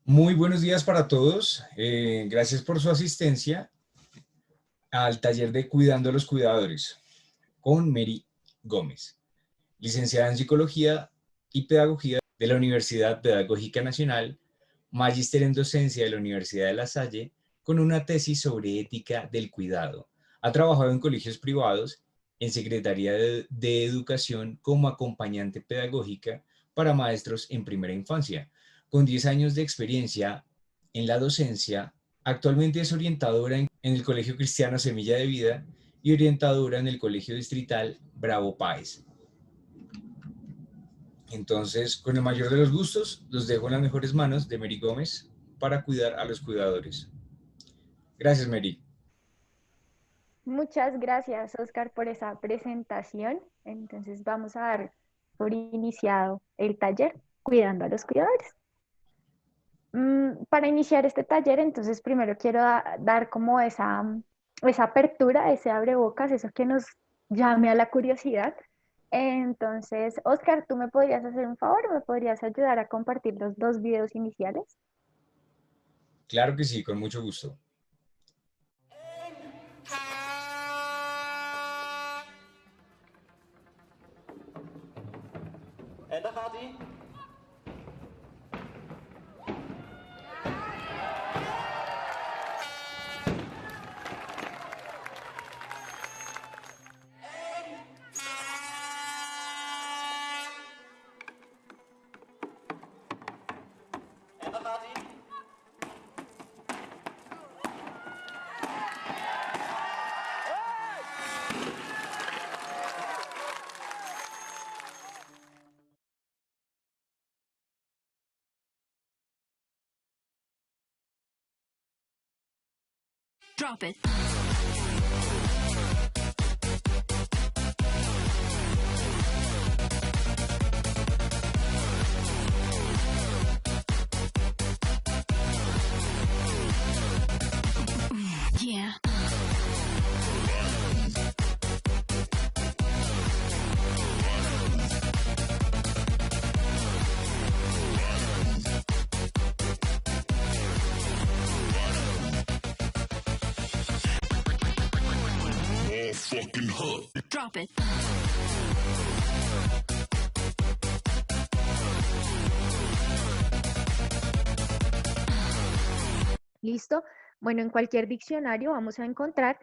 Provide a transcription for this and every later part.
Muy buenos días para todos. Gracias por su asistencia al taller de Cuidando a los Cuidadores con Mary Gómez, licenciada en Psicología y Pedagogía de la Universidad Pedagógica Nacional, magíster en Docencia de la Universidad de La Salle, con una tesis sobre ética del cuidado. Ha trabajado en colegios privados, en Secretaría de Educación como acompañante pedagógica para maestros en primera infancia. Con 10 años de experiencia en la docencia, actualmente es orientadora en el Colegio Cristiano Semilla de Vida y orientadora en el Colegio Distrital Bravo Páez. Entonces, con el mayor de los gustos, los dejo en las mejores manos de Mary Gómez para cuidar a los cuidadores. Gracias, Mary. Muchas gracias, Oscar, por esa presentación. Entonces vamos a dar por iniciado el taller Cuidando a los Cuidadores. Para iniciar este taller, entonces primero quiero dar como esa apertura, ese abrebocas, eso que nos llame a la curiosidad. Entonces, Oscar, ¿tú me podrías hacer un favor? ¿Me podrías ayudar a compartir los dos videos iniciales? Claro que sí, con mucho gusto. En daar gaat hij. En daar gaat hij. Drop it. Yeah. Fucking hot. Drop it. ¿Listo? Bueno, en cualquier diccionario vamos a encontrar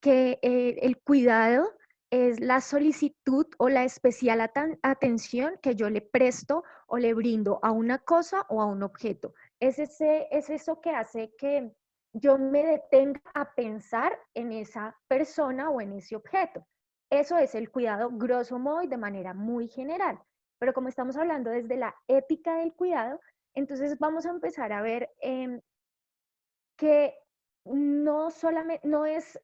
que el cuidado es la solicitud o la especial atención que yo le presto o le brindo a una cosa o a un objeto. Es eso que hace que yo me detenga a pensar en esa persona o en ese objeto. Eso es el cuidado grosso modo y de manera muy general. Pero como estamos hablando desde la ética del cuidado, entonces vamos a empezar a ver que no solamente, no es,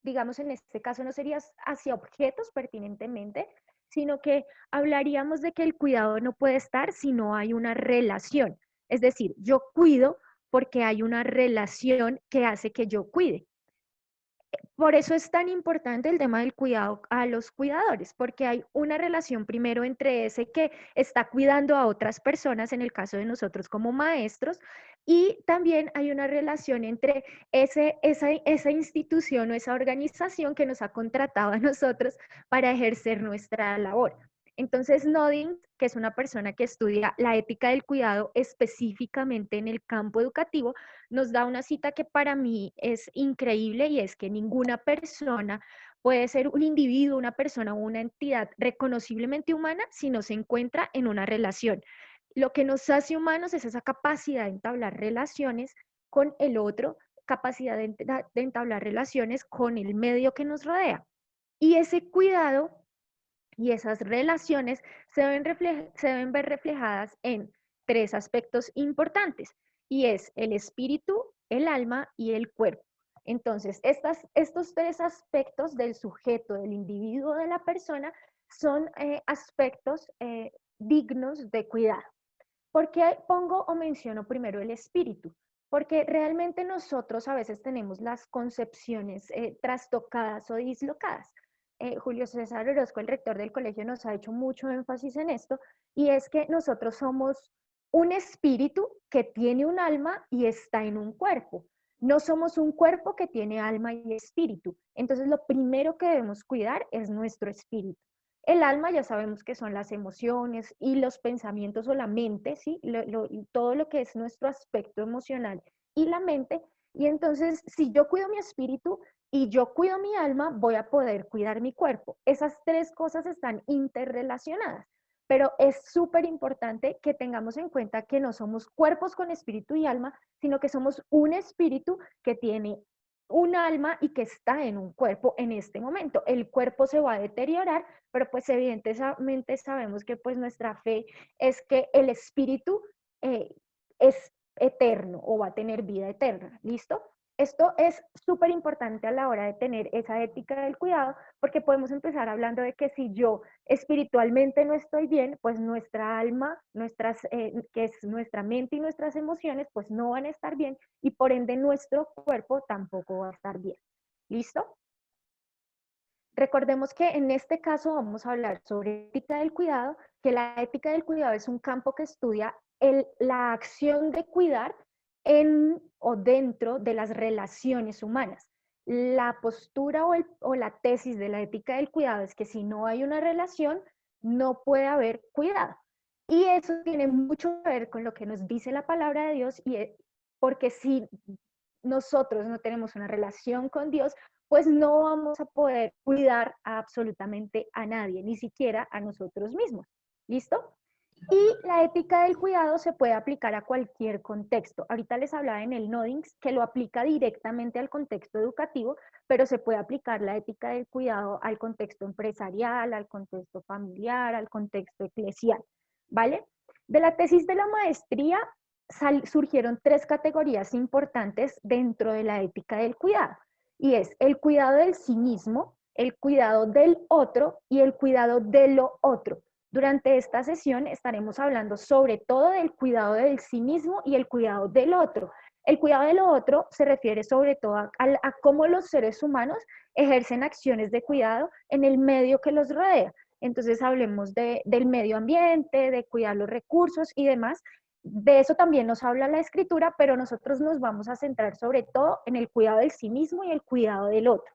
digamos, en este caso no sería hacia objetos pertinentemente, sino que hablaríamos de que el cuidado no puede estar si no hay una relación. Es decir, yo cuido porque hay una relación que hace que yo cuide. Por eso es tan importante el tema del cuidado a los cuidadores, porque hay una relación primero entre ese que está cuidando a otras personas, en el caso de nosotros como maestros, y también hay una relación entre esa institución o esa organización que nos ha contratado a nosotros para ejercer nuestra labor. Entonces, Nodin, que es una persona que estudia la ética del cuidado específicamente en el campo educativo, nos da una cita que para mí es increíble y es que ninguna persona puede ser un individuo, una persona o una entidad reconociblemente humana si no se encuentra en una relación. Lo que nos hace humanos es esa capacidad de entablar relaciones con el otro, capacidad de entablar relaciones con el medio que nos rodea. Y ese cuidado y esas relaciones se deben ver reflejadas en tres aspectos importantes, y es el espíritu, el alma y el cuerpo. Entonces, estos tres aspectos del sujeto, del individuo, de la persona, son aspectos dignos de cuidado. ¿Por qué pongo o menciono primero el espíritu? Porque realmente nosotros a veces tenemos las concepciones trastocadas o dislocadas. Julio César Orozco, el rector del colegio, nos ha hecho mucho énfasis en esto, y es que nosotros somos un espíritu que tiene un alma y está en un cuerpo. No somos un cuerpo que tiene alma y espíritu. Entonces, lo primero que debemos cuidar es nuestro espíritu. El alma ya sabemos que son las emociones y los pensamientos o la mente, ¿sí? Todo lo que es nuestro aspecto emocional y la mente. Y entonces, si yo cuido mi espíritu y yo cuido mi alma, voy a poder cuidar mi cuerpo. Esas tres cosas están interrelacionadas. Pero es súper importante que tengamos en cuenta que no somos cuerpos con espíritu y alma, sino que somos un espíritu que tiene un alma y que está en un cuerpo en este momento. El cuerpo se va a deteriorar, pero pues evidentemente sabemos que pues nuestra fe es que el espíritu es eterno o va a tener vida eterna. ¿Listo? Esto es súper importante a la hora de tener esa ética del cuidado, porque podemos empezar hablando de que si yo espiritualmente no estoy bien, pues nuestra alma, que es nuestra mente y nuestras emociones, pues no van a estar bien y por ende nuestro cuerpo tampoco va a estar bien. ¿Listo? Recordemos que en este caso vamos a hablar sobre ética del cuidado, que la ética del cuidado es un campo que estudia la acción de cuidar en o dentro de las relaciones humanas. La postura o la tesis de la ética del cuidado es que si no hay una relación, no puede haber cuidado. Y eso tiene mucho que ver con lo que nos dice la palabra de Dios, porque si nosotros no tenemos una relación con Dios, pues no vamos a poder cuidar a absolutamente a nadie, ni siquiera a nosotros mismos. ¿Listo? Y la ética del cuidado se puede aplicar a cualquier contexto. Ahorita les hablaba en el Nodings que lo aplica directamente al contexto educativo, pero se puede aplicar la ética del cuidado al contexto empresarial, al contexto familiar, al contexto eclesial, ¿vale? De la tesis de la maestría surgieron tres categorías importantes dentro de la ética del cuidado, y es el cuidado del sí mismo, el cuidado del otro y el cuidado de lo otro. Durante esta sesión estaremos hablando sobre todo del cuidado del sí mismo y el cuidado del otro. El cuidado de lo otro se refiere sobre todo a cómo los seres humanos ejercen acciones de cuidado en el medio que los rodea. Entonces hablemos del medio ambiente, de cuidar los recursos y demás. De eso también nos habla la escritura, pero nosotros nos vamos a centrar sobre todo en el cuidado del sí mismo y el cuidado del otro.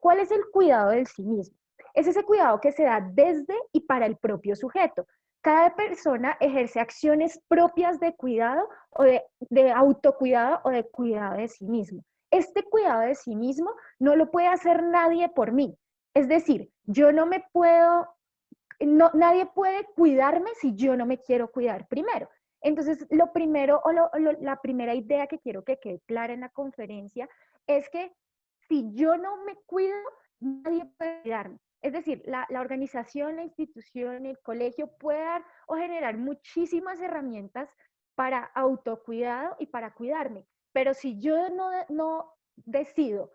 ¿Cuál es el cuidado del sí mismo? Es ese cuidado que se da desde y para el propio sujeto. Cada persona ejerce acciones propias de cuidado o de autocuidado o de cuidado de sí mismo. Este cuidado de sí mismo no lo puede hacer nadie por mí. Es decir, yo no me puedo, no, nadie puede cuidarme si yo no me quiero cuidar primero. Entonces, lo primero la primera idea que quiero que quede clara en la conferencia es que si yo no me cuido, nadie puede cuidarme. Es decir, la organización, la institución, el colegio puede dar o generar muchísimas herramientas para autocuidado y para cuidarme. Pero si yo no decido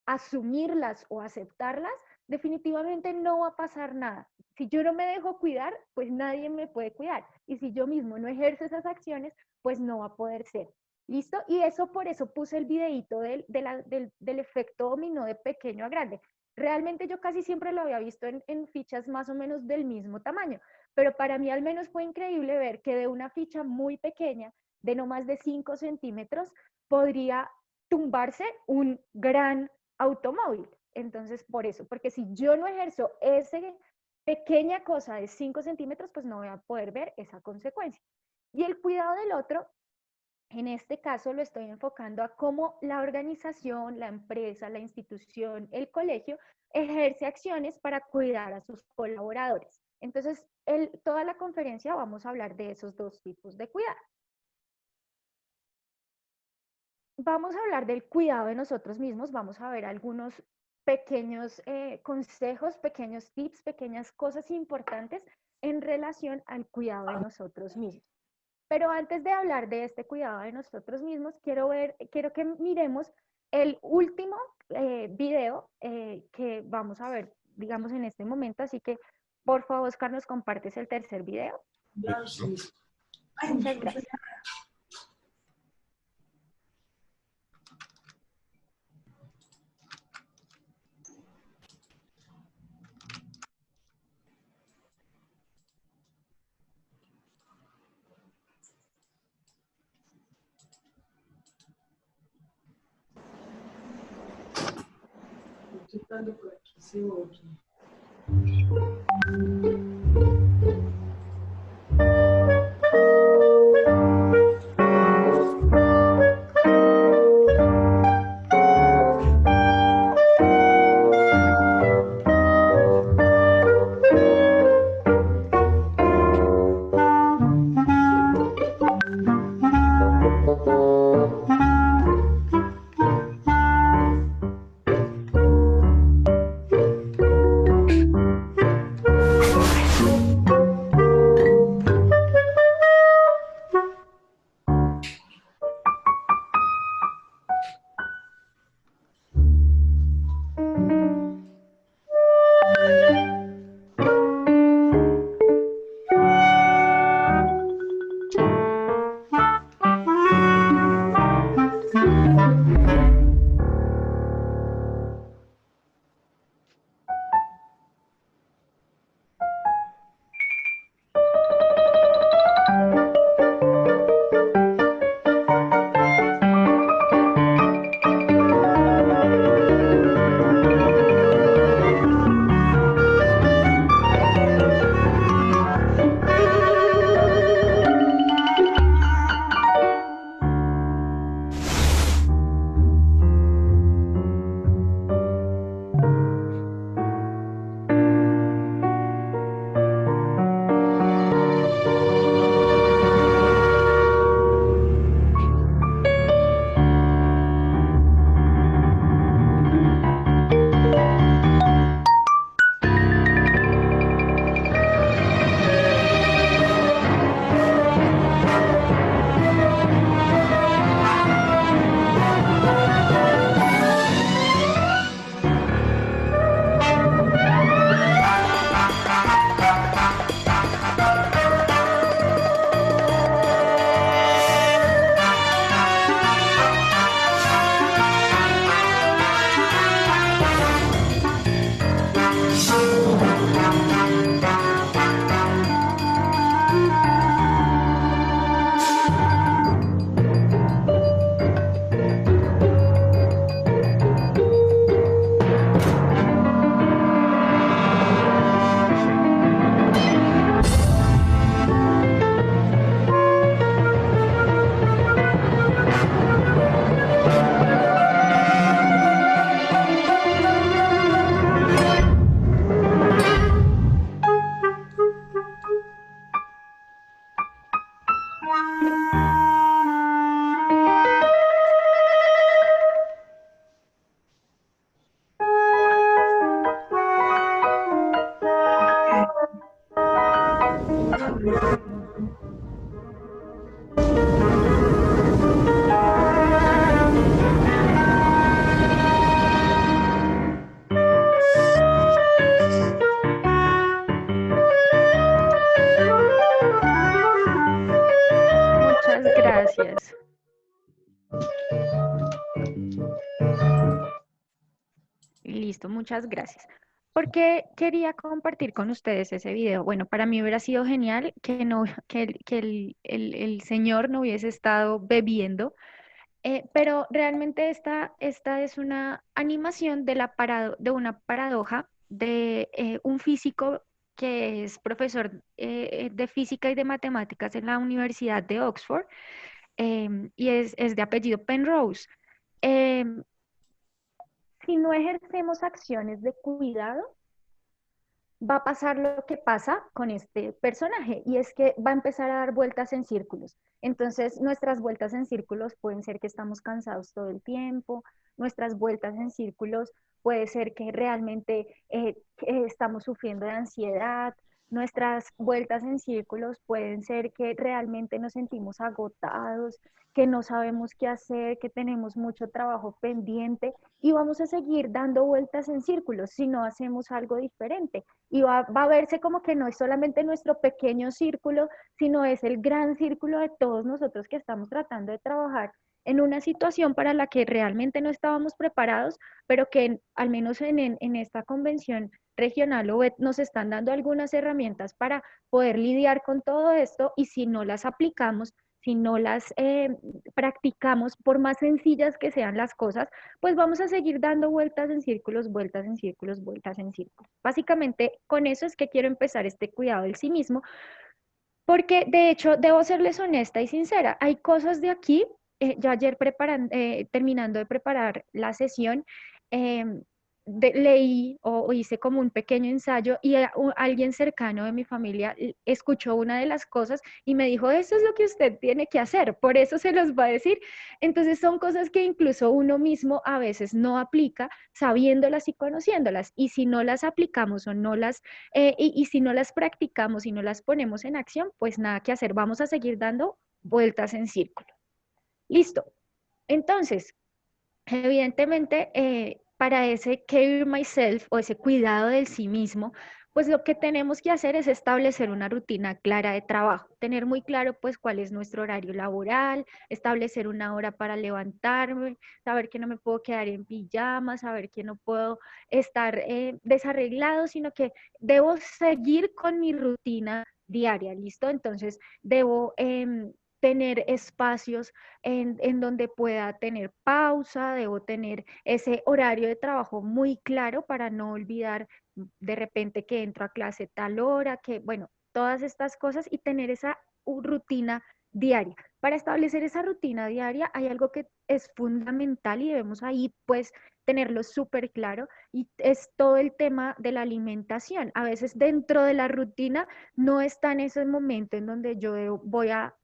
asumirlas o aceptarlas, definitivamente no va a pasar nada. Si yo no me dejo cuidar, pues nadie me puede cuidar. Y si yo mismo no ejerzo esas acciones, pues no va a poder ser. ¿Listo? Y eso por eso puse el videito del efecto dominó de pequeño a grande. Realmente yo casi siempre lo había visto en fichas más o menos del mismo tamaño, pero para mí al menos fue increíble ver que de una ficha muy pequeña, de no más de 5 centímetros, podría tumbarse un gran automóvil. Entonces, por eso, porque si yo no ejerzo esa pequeña cosa de 5 centímetros, pues no voy a poder ver esa consecuencia. Y el cuidado del otro, en este caso lo estoy enfocando a cómo la organización, la empresa, la institución, el colegio ejerce acciones para cuidar a sus colaboradores. Entonces, toda la conferencia vamos a hablar de esos dos tipos de cuidado. Vamos a hablar del cuidado de nosotros mismos, vamos a ver algunos pequeños consejos, pequeños tips, pequeñas cosas importantes en relación al cuidado de nosotros mismos. Pero antes de hablar de este cuidado de nosotros mismos, quiero que miremos el último video que vamos a ver, digamos, en este momento. Así que, por favor, Oscar, ¿nos compartes el tercer video? Muchas gracias. cortando por aquí, se oye. Muchas gracias. Listo, muchas gracias. ¿Por qué quería compartir con ustedes ese video? Bueno, para mí hubiera sido genial que, no, que el señor no hubiese estado bebiendo, pero realmente esta es una animación de, de una paradoja de un físico que es profesor de física y de matemáticas en la Universidad de Oxford, y es de apellido Penrose. Em, si no ejercemos acciones de cuidado, va a pasar lo que pasa con este personaje, y es que va a empezar a dar vueltas en círculos. Entonces, nuestras vueltas en círculos pueden ser que estamos cansados todo el tiempo, nuestras vueltas en círculos puede ser que realmente estamos sufriendo de ansiedad, nuestras vueltas en círculos pueden ser que realmente nos sentimos agotados, que no sabemos qué hacer, que tenemos mucho trabajo pendiente, y vamos a seguir dando vueltas en círculos si no hacemos algo diferente. Y va a verse como que no es solamente nuestro pequeño círculo, sino es el gran círculo de todos nosotros que estamos tratando de trabajar en una situación para la que realmente no estábamos preparados, pero que al menos en esta convención regional OVED nos están dando algunas herramientas para poder lidiar con todo esto, y si no las aplicamos, si no las practicamos, por más sencillas que sean las cosas, pues vamos a seguir dando vueltas en círculos, vueltas en círculos, vueltas en círculos. Básicamente, con eso es que quiero empezar este cuidado del sí mismo, porque de hecho, debo serles honesta y sincera, hay cosas de aquí, yo ayer terminando de preparar la sesión, em, leí o hice como un pequeño ensayo y alguien cercano de mi familia escuchó una de las cosas y me dijo, eso es lo que usted tiene que hacer, por eso se los va a decir. Entonces son cosas que incluso uno mismo a veces no aplica sabiéndolas y conociéndolas, y si no las aplicamos o no las y si no las practicamos y no las ponemos en acción, pues nada que hacer, vamos a seguir dando vueltas en círculo. Listo. Entonces, evidentemente, para ese care myself o ese cuidado del sí mismo, pues lo que tenemos que hacer es establecer una rutina clara de trabajo, tener muy claro pues cuál es nuestro horario laboral, establecer una hora para levantarme, saber que no me puedo quedar en pijama, saber que no puedo estar desarreglado, sino que debo seguir con mi rutina diaria, ¿listo? Entonces, debo tener espacios en donde pueda tener pausa, debo tener ese horario de trabajo muy claro para no olvidar de repente que entro a clase tal hora, que bueno, todas estas cosas y tener esa rutina diaria. Para establecer esa rutina diaria hay algo que es fundamental y debemos ahí pues tenerlo súper claro y es todo el tema de la alimentación. A veces dentro de la rutina no está en ese momento en donde voy a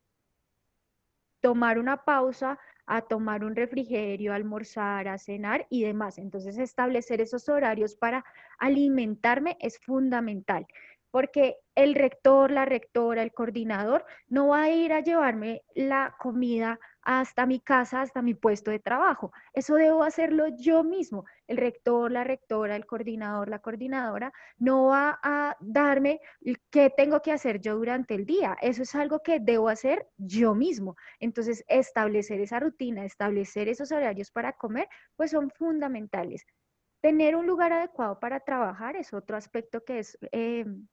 tomar una pausa, a tomar un refrigerio, a almorzar, a cenar y demás. Entonces, establecer esos horarios para alimentarme es fundamental, porque el rector, la rectora, el coordinador no va a ir a llevarme la comida hasta mi casa, hasta mi puesto de trabajo. Eso debo hacerlo yo mismo. El rector, la rectora, el coordinador, la coordinadora no va a darme qué tengo que hacer yo durante el día. Eso es algo que debo hacer yo mismo. Entonces, establecer esa rutina, establecer esos horarios para comer, pues son fundamentales. Tener un lugar adecuado para trabajar es otro aspecto que es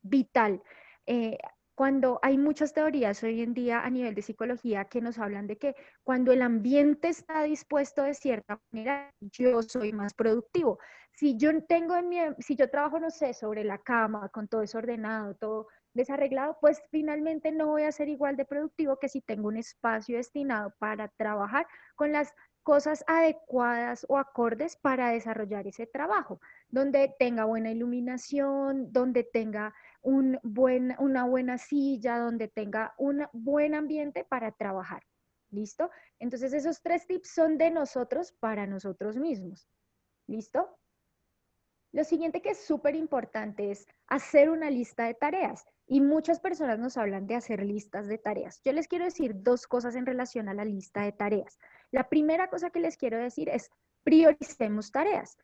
vital. Eh, Cuando hay muchas teorías hoy en día a nivel de psicología que nos hablan de que cuando el ambiente está dispuesto de cierta manera, yo soy más productivo. Si yo trabajo, no sé, sobre la cama, con todo desordenado, todo desarreglado, pues finalmente no voy a ser igual de productivo que si tengo un espacio destinado para trabajar con las cosas adecuadas o acordes para desarrollar ese trabajo, donde tenga buena iluminación, donde tenga una buena silla, donde tenga un buen ambiente para trabajar. ¿Listo? Entonces esos 3 tips son de nosotros para nosotros mismos. ¿Listo? Lo siguiente que es súper importante es hacer una lista de tareas. Y muchas personas nos hablan de hacer listas de tareas. Yo les quiero decir 2 cosas en relación a la lista de tareas. La primera cosa que les quiero decir es prioricemos tareas.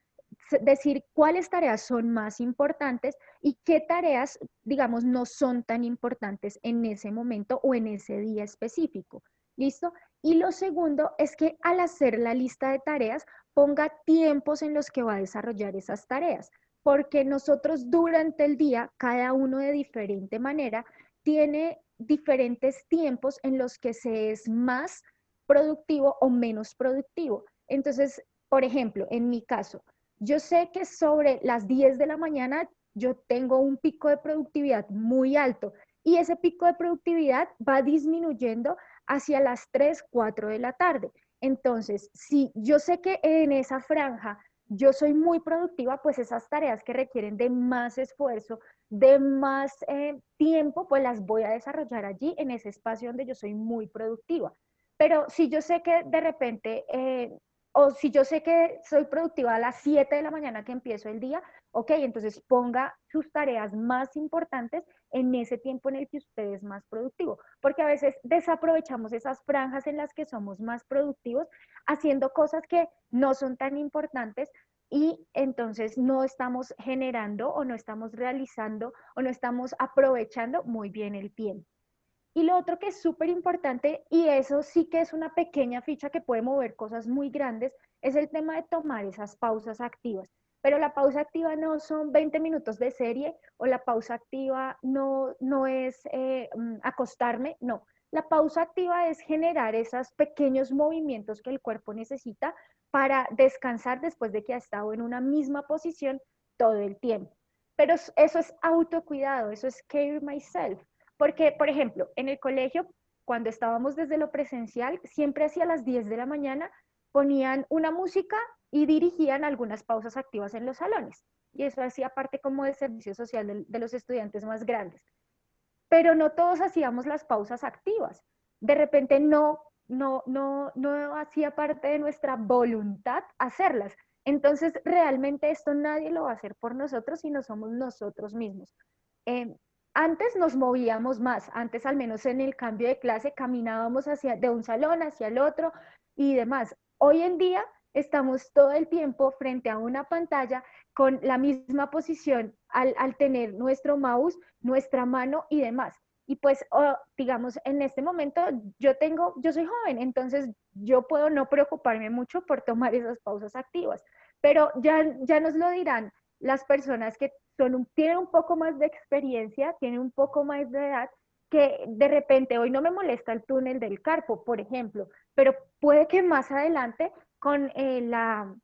Decir cuáles tareas son más importantes y qué tareas, digamos, no son tan importantes en ese momento o en ese día específico. ¿Listo? Y lo segundo es que al hacer la lista de tareas, ponga tiempos en los que va a desarrollar esas tareas, porque nosotros durante el día, cada uno de diferente manera, tiene diferentes tiempos en los que se es más productivo o menos productivo. Entonces, por ejemplo, en mi caso, yo sé que sobre las 10 de la mañana yo tengo un pico de productividad muy alto y ese pico de productividad va disminuyendo hacia las 3, 4 de la tarde. Entonces, si yo sé que en esa franja yo soy muy productiva, pues esas tareas que requieren de más esfuerzo, de más tiempo, pues las voy a desarrollar allí en ese espacio donde yo soy muy productiva. Pero si yo sé que de repente, o si yo sé que soy productiva a las 7 de la mañana que empiezo el día, ok, entonces ponga sus tareas más importantes en ese tiempo en el que usted es más productivo, porque a veces desaprovechamos esas franjas en las que somos más productivos haciendo cosas que no son tan importantes y entonces no estamos generando o no estamos realizando o no estamos aprovechando muy bien el tiempo. Y lo otro que es súper importante, y eso sí que es una pequeña ficha que puede mover cosas muy grandes, es el tema de tomar esas pausas activas. Pero la pausa activa no son 20 minutos de serie o la pausa activa no es acostarme, no. La pausa activa es generar esos pequeños movimientos que el cuerpo necesita para descansar después de que ha estado en una misma posición todo el tiempo. Pero eso es autocuidado, eso es care myself. Porque, por ejemplo, en el colegio, cuando estábamos desde lo presencial, siempre hacia las 10 de la mañana ponían una música y dirigían algunas pausas activas en los salones. Y eso hacía parte como del servicio social de los estudiantes más grandes. Pero no todos hacíamos las pausas activas. De repente no hacía parte de nuestra voluntad hacerlas. Entonces, realmente esto nadie lo va a hacer por nosotros, sino somos nosotros mismos. Eh, Antes nos movíamos más, antes al menos en el cambio de clase caminábamos de un salón hacia el otro y demás. Hoy en día estamos todo el tiempo frente a una pantalla con la misma posición al tener nuestro mouse, nuestra mano y demás. Y pues, digamos, en este momento yo soy joven, entonces yo puedo no preocuparme mucho por tomar esas pausas activas, pero ya nos lo dirán las personas que tienen un poco más de experiencia, tienen un poco más de edad, que de repente hoy no me molesta el túnel del Carpo, por ejemplo, pero puede que más adelante con la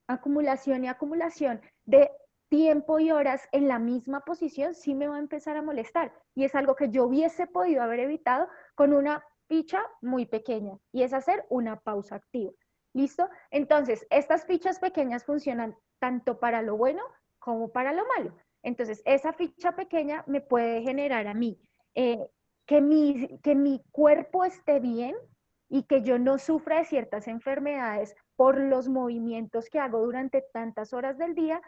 acumulación y acumulación de tiempo y horas en la misma posición sí me va a empezar a molestar. Y es algo que yo hubiese podido haber evitado con una ficha muy pequeña, y es hacer una pausa activa. ¿Listo? Entonces, estas fichas pequeñas funcionan tanto para lo bueno como para lo malo. Entonces, esa ficha pequeña me puede generar a mí que mi cuerpo esté bien y que yo no sufra de ciertas enfermedades por los movimientos que hago durante tantas horas del día,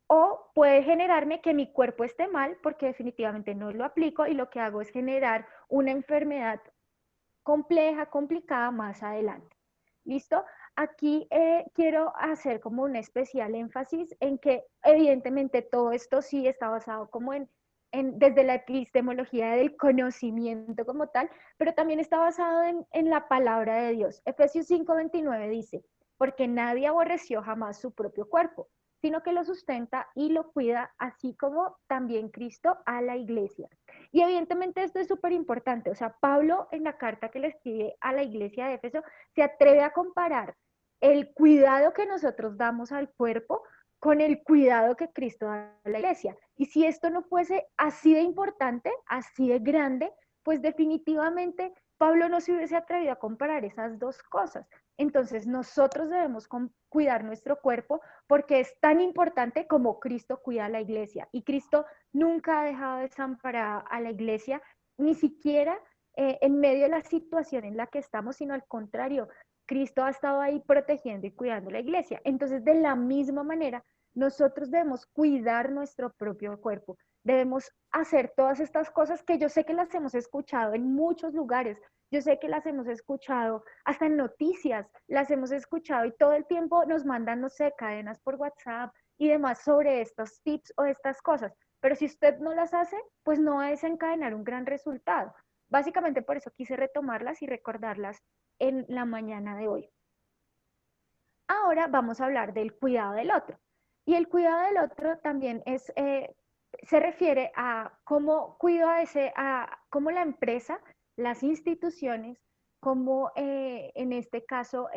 o puede generarme que mi cuerpo esté mal porque definitivamente no lo aplico y lo que hago es generar una enfermedad compleja, complicada más adelante. ¿Listo? Aquí quiero hacer como un especial énfasis en que evidentemente todo esto sí está basado como desde la epistemología del conocimiento como tal, pero también está basado en la palabra de Dios. Efesios 5:29 dice, porque nadie aborreció jamás su propio cuerpo, sino que lo sustenta y lo cuida, así como también Cristo a la iglesia. Y evidentemente esto es súper importante. O sea, Pablo en la carta que le escribe a la iglesia de Éfeso se atreve a comparar el cuidado que nosotros damos al cuerpo con el cuidado que Cristo da a la iglesia. Y si esto no fuese así de importante, así de grande, pues definitivamente Pablo no se hubiese atrevido a comparar esas dos cosas. Entonces nosotros debemos cuidar nuestro cuerpo porque es tan importante como Cristo cuida a la iglesia. Y Cristo nunca ha dejado desamparada a la iglesia, ni siquiera en medio de la situación en la que estamos, sino al contrario, Cristo ha estado ahí protegiendo y cuidando a la iglesia. Entonces, de la misma manera, nosotros debemos cuidar nuestro propio cuerpo. Debemos hacer todas estas cosas que yo sé que las hemos escuchado en muchos lugares. Yo sé que las hemos escuchado hasta en noticias, las hemos escuchado y todo el tiempo nos mandan, no sé, cadenas por WhatsApp y demás sobre estos tips o estas cosas. Pero si usted no las hace, pues no va a desencadenar un gran resultado. Básicamente por eso quise retomarlas y recordarlas en la mañana de hoy. Ahora vamos a hablar del cuidado del otro. Y el cuidado del otro también se refiere a cómo cuido a cómo la empresa, las instituciones, como en este caso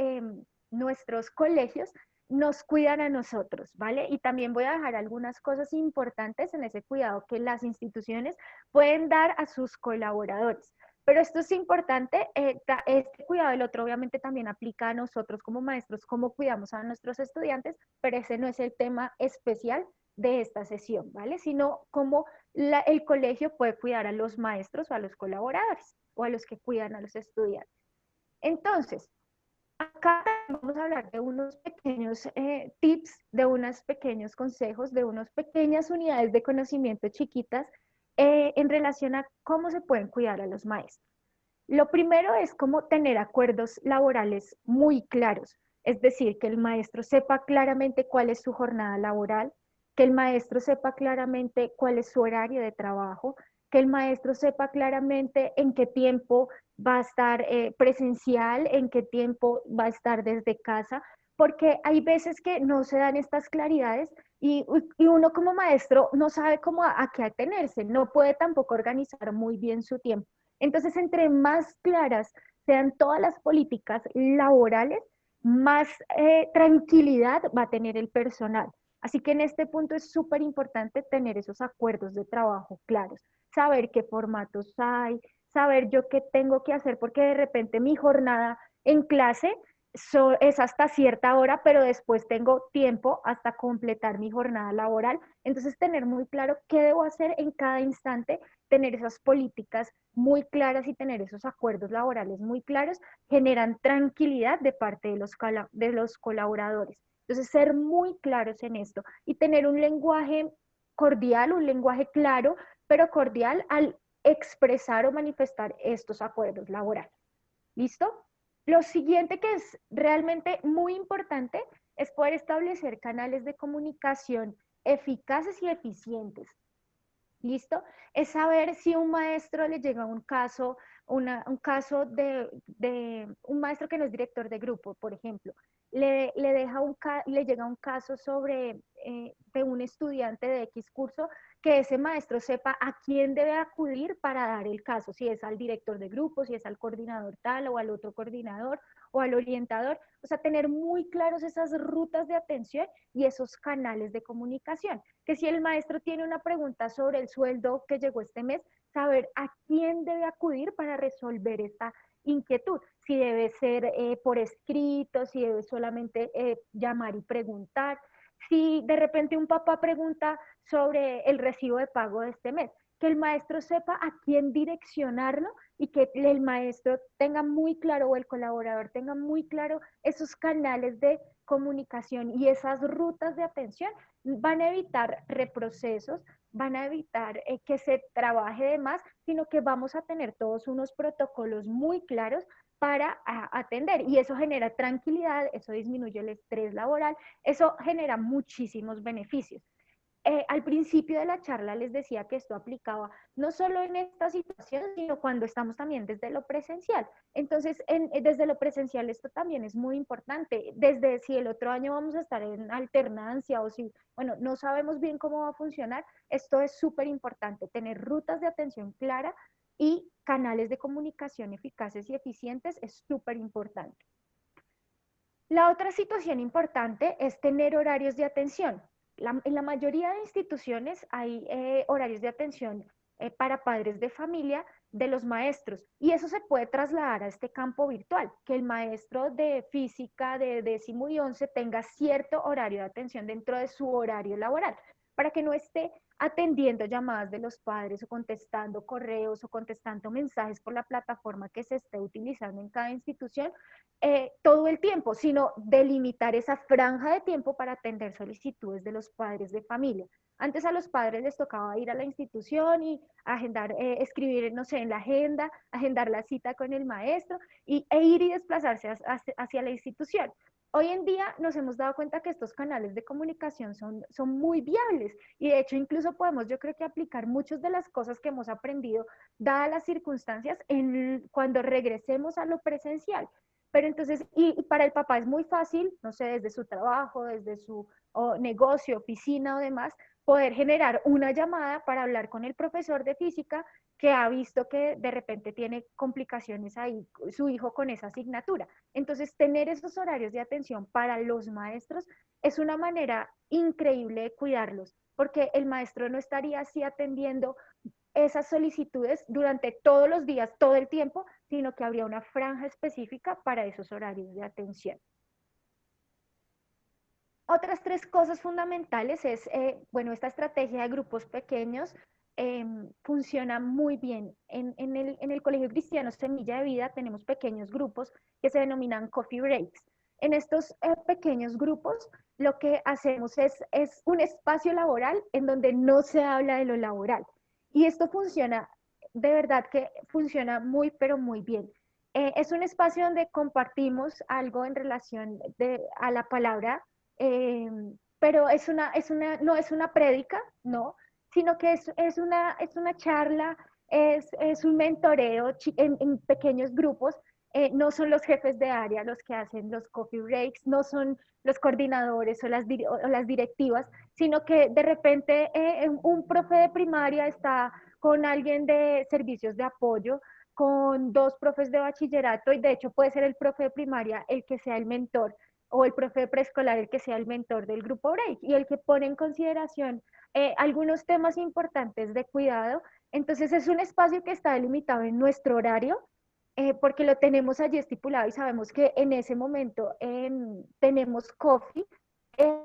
nuestros colegios, nos cuidan a nosotros, ¿vale? Y también voy a dejar algunas cosas importantes en ese cuidado que las instituciones pueden dar a sus colaboradores. Pero esto es importante, este cuidado del otro obviamente también aplica a nosotros como maestros, cómo cuidamos a nuestros estudiantes, pero ese no es el tema especial de esta sesión, ¿vale? Sino cómo el colegio puede cuidar a los maestros o a los colaboradores o a los que cuidan a los estudiantes. Entonces, acá vamos a hablar de unos pequeños tips, de unos pequeños consejos, de unas pequeñas unidades de conocimiento chiquitas en relación a cómo se pueden cuidar a los maestros. Lo primero es cómo tener acuerdos laborales muy claros, es decir, que el maestro sepa claramente cuál es su jornada laboral, que el maestro sepa claramente cuál es su horario de trabajo, que el maestro sepa claramente en qué tiempo va a estar presencial, en qué tiempo va a estar desde casa, porque hay veces que no se dan estas claridades y uno como maestro no sabe cómo a qué atenerse, no puede tampoco organizar muy bien su tiempo. Entonces, entre más claras sean todas las políticas laborales, más tranquilidad va a tener el personal. Así que en este punto es súper importante tener esos acuerdos de trabajo claros, saber qué formatos hay, saber yo qué tengo que hacer, porque de repente mi jornada en clase es hasta cierta hora, pero después tengo tiempo hasta completar mi jornada laboral. Entonces, tener muy claro qué debo hacer en cada instante, tener esas políticas muy claras y tener esos acuerdos laborales muy claros, generan tranquilidad de parte de los colaboradores. Entonces, ser muy claros en esto y tener un lenguaje cordial, un lenguaje claro, pero cordial al expresar o manifestar estos acuerdos laborales. ¿Listo? Lo siguiente que es realmente muy importante es poder establecer canales de comunicación eficaces y eficientes. ¿Listo? Es saber si un maestro le llega un caso, un caso de un maestro que no es director de grupo, por ejemplo, le llega un caso sobre de un estudiante de X curso, que ese maestro sepa a quién debe acudir para dar el caso, si es al director de grupo, si es al coordinador tal o al otro coordinador o al orientador, o sea, tener muy claros esas rutas de atención y esos canales de comunicación, que si el maestro tiene una pregunta sobre el sueldo que llegó este mes, saber a quién debe acudir para resolver esta inquietud, si debe ser por escrito, si debe solamente llamar y preguntar, si de repente un papá pregunta sobre el recibo de pago de este mes, que el maestro sepa a quién direccionarlo y que el maestro tenga muy claro o el colaborador tenga muy claro esos canales de comunicación y esas rutas de atención, van a evitar reprocesos, van a evitar que se trabaje de más, sino que vamos a tener todos unos protocolos muy claros para atender y eso genera tranquilidad, eso disminuye el estrés laboral, eso genera muchísimos beneficios. Al principio de la charla les decía que esto aplicaba no solo en esta situación, sino cuando estamos también desde lo presencial. Entonces, desde lo presencial esto también es muy importante. Desde si el otro año vamos a estar en alternancia o si, bueno, no sabemos bien cómo va a funcionar, esto es súper importante, tener rutas de atención clara y canales de comunicación eficaces y eficientes es súper importante. La otra situación importante es tener horarios de atención. En la mayoría de instituciones hay horarios de atención para padres de familia de los maestros y eso se puede trasladar a este campo virtual, que el maestro de física de 10º y 11 tenga cierto horario de atención dentro de su horario laboral, para que no esté atendiendo llamadas de los padres o contestando correos o contestando mensajes por la plataforma que se esté utilizando en cada institución, todo el tiempo, sino delimitar esa franja de tiempo para atender solicitudes de los padres de familia. Antes a los padres les tocaba ir a la institución y agendar, escribir, no sé, en la agenda, agendar la cita con el maestro e ir y desplazarse hacia la institución. Hoy en día nos hemos dado cuenta que estos canales de comunicación son muy viables y de hecho incluso podemos, yo creo que aplicar muchas de las cosas que hemos aprendido, dadas las circunstancias, cuando regresemos a lo presencial. Pero entonces, y para el papá es muy fácil, no sé, desde su trabajo, desde su negocio, oficina o demás, poder generar una llamada para hablar con el profesor de física que ha visto que de repente tiene complicaciones ahí su hijo con esa asignatura. Entonces, tener esos horarios de atención para los maestros es una manera increíble de cuidarlos, porque el maestro no estaría así atendiendo esas solicitudes durante todos los días, todo el tiempo, sino que habría una franja específica para esos horarios de atención. Otras tres cosas fundamentales es, bueno, esta estrategia de grupos pequeños funciona muy bien. En el Colegio Cristiano Semilla de Vida tenemos pequeños grupos que se denominan coffee breaks. En estos pequeños grupos lo que hacemos es un espacio laboral en donde no se habla de lo laboral. Y esto funciona, de verdad que funciona muy, pero muy bien. Es un espacio donde compartimos algo en relación a la palabra, eh, pero no es una prédica, no, sino que es una charla, es un mentoreo en pequeños grupos. No son los jefes de área los que hacen los coffee breaks, no son los coordinadores o las directivas, sino que de repente un profe de primaria está con alguien de servicios de apoyo con 2 profes de bachillerato y de hecho puede ser el profe de primaria el que sea el mentor o el profe de preescolar el que sea el mentor del grupo break y el que pone en consideración algunos temas importantes de cuidado. Entonces es un espacio que está delimitado en nuestro horario porque lo tenemos allí estipulado y sabemos que en ese momento tenemos coffee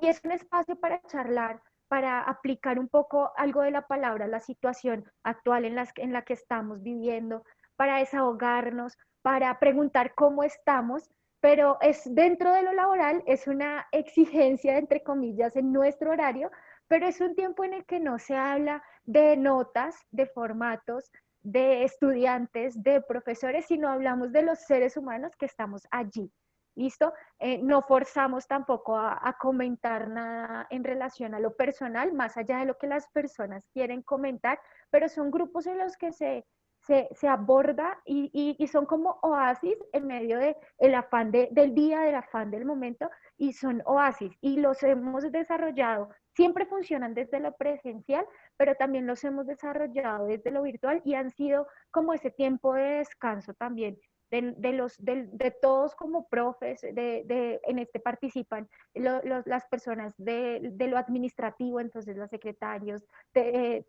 y es un espacio para charlar, para aplicar un poco algo de la palabra, la situación actual en la que estamos viviendo, para desahogarnos, para preguntar cómo estamos, pero es dentro de lo laboral, es una exigencia, entre comillas, en nuestro horario, pero es un tiempo en el que no se habla de notas, de formatos, de estudiantes, de profesores, sino hablamos de los seres humanos que estamos allí. ¿Listo? No forzamos tampoco a comentar nada en relación a lo personal, más allá de lo que las personas quieren comentar, pero son grupos en los que se aborda y son como oasis en medio del afán del día, del afán del momento, y son oasis y los hemos desarrollado. Siempre funcionan desde lo presencial, pero también los hemos desarrollado desde lo virtual y han sido como ese tiempo de descanso también de todos como profes, en este participan las personas de lo administrativo, entonces los secretarios,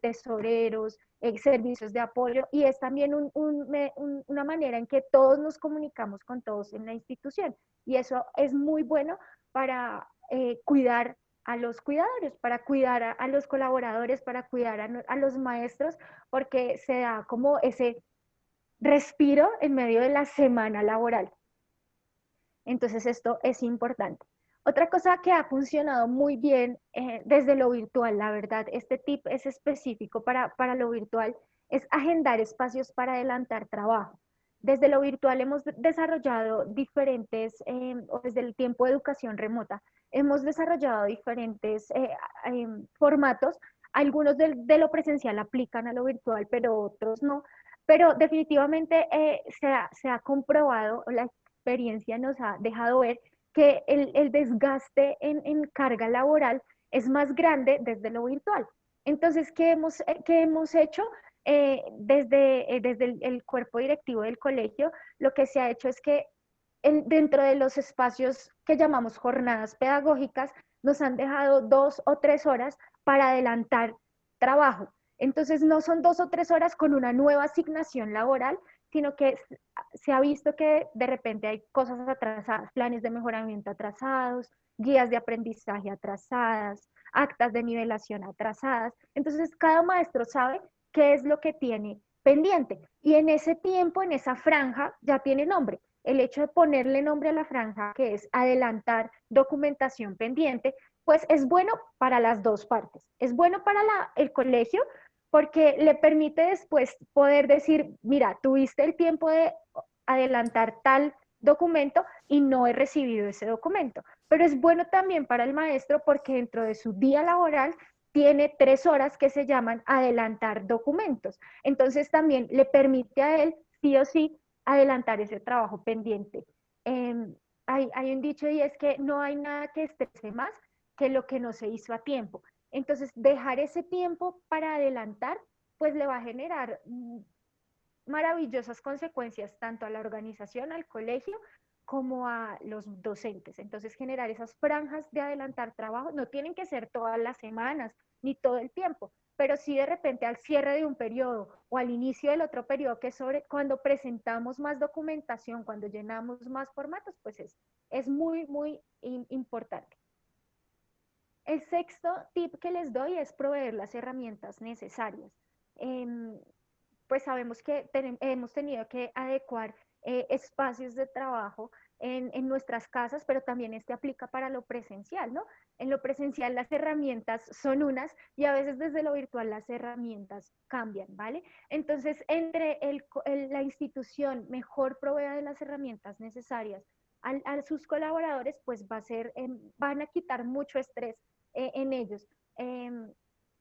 tesoreros, servicios de apoyo, y es también una manera en que todos nos comunicamos con todos en la institución, y eso es muy bueno para cuidar a los cuidadores, para cuidar a los colaboradores, para cuidar a los maestros, porque se da como ese respiro en medio de la semana laboral. Entonces esto es importante. Otra cosa que ha funcionado muy bien desde lo virtual, la verdad, este tip es específico para lo virtual, es agendar espacios para adelantar trabajo. Desde lo virtual hemos desarrollado diferentes, o desde el tiempo de educación remota, hemos desarrollado diferentes formatos. Algunos de lo presencial aplican a lo virtual, pero otros no. Pero definitivamente se ha comprobado, la experiencia nos ha dejado ver que el desgaste en carga laboral es más grande desde lo virtual. Entonces, qué hemos hecho? Desde el cuerpo directivo del colegio, lo que se ha hecho es que dentro de los espacios que llamamos jornadas pedagógicas, nos han dejado 2 o 3 horas para adelantar trabajo. Entonces, no son 2 o 3 horas con una nueva asignación laboral, sino que se ha visto que de repente hay cosas atrasadas, planes de mejoramiento atrasados, guías de aprendizaje atrasadas, actas de nivelación atrasadas. Entonces, cada maestro sabe qué es lo que tiene pendiente. Y en ese tiempo, en esa franja, ya tiene nombre. El hecho de ponerle nombre a la franja, que es adelantar documentación pendiente, pues es bueno para las dos partes. Es bueno para el colegio porque le permite después poder decir, mira, tuviste el tiempo de adelantar tal documento y no he recibido ese documento. Pero es bueno también para el maestro porque dentro de su día laboral tiene 3 horas que se llaman adelantar documentos. Entonces también le permite a él, sí o sí, adelantar ese trabajo pendiente. Hay un dicho y es que no hay nada que estrese más que lo que no se hizo a tiempo. Entonces, dejar ese tiempo para adelantar, pues le va a generar maravillosas consecuencias tanto a la organización, al colegio, como a los docentes. Entonces, generar esas franjas de adelantar trabajo, no tienen que ser todas las semanas ni todo el tiempo, pero sí de repente al cierre de un periodo o al inicio del otro periodo, que es sobre cuando presentamos más documentación, cuando llenamos más formatos, pues es muy, muy importante. El sexto tip que les doy es proveer las herramientas necesarias. Pues sabemos que hemos tenido que adecuar espacios de trabajo en nuestras casas, pero también este aplica para lo presencial, ¿no? En lo presencial las herramientas son unas y a veces desde lo virtual las herramientas cambian, ¿vale? Entonces, entre la institución mejor provea de las herramientas necesarias a sus colaboradores, pues van a quitar mucho estrés en ellos.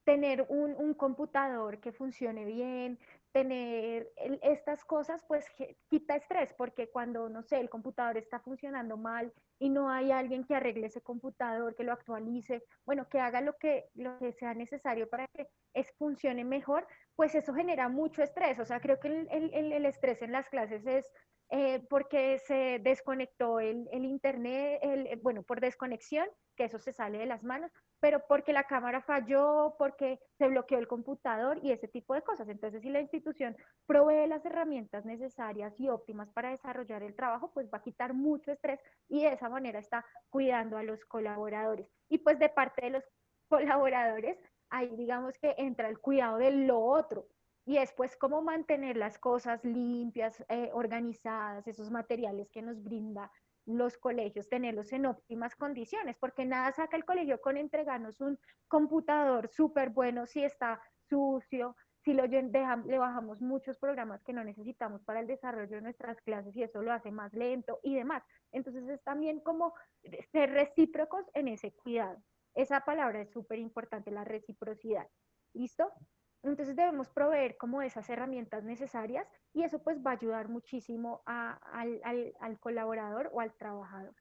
Tener un computador que funcione bien, tener estas cosas, pues quita estrés, porque cuando, no sé, el computador está funcionando mal y no hay alguien que arregle ese computador, que lo actualice, bueno, que haga lo que sea necesario para que funcione mejor, pues eso genera mucho estrés. O sea, creo que el estrés en las clases es porque se desconectó el internet, bueno, por desconexión, que eso se sale de las manos, pero porque la cámara falló, porque se bloqueó el computador y ese tipo de cosas. Entonces, si la institución provee las herramientas necesarias y óptimas para desarrollar el trabajo, pues va a quitar mucho estrés y de esa manera está cuidando a los colaboradores. Y pues de parte de los colaboradores, ahí digamos que entra el cuidado de lo otro. Y después cómo mantener las cosas limpias, organizadas, esos materiales que nos brinda los colegios, tenerlos en óptimas condiciones, porque nada saca el colegio con entregarnos un computador súper bueno si está sucio, si le bajamos muchos programas que no necesitamos para el desarrollo de nuestras clases y eso lo hace más lento y demás. Entonces es también como ser recíprocos en ese cuidado. Esa palabra es súper importante, la reciprocidad. ¿Listo? Entonces debemos proveer como esas herramientas necesarias y eso pues va a ayudar muchísimo al colaborador o al trabajador.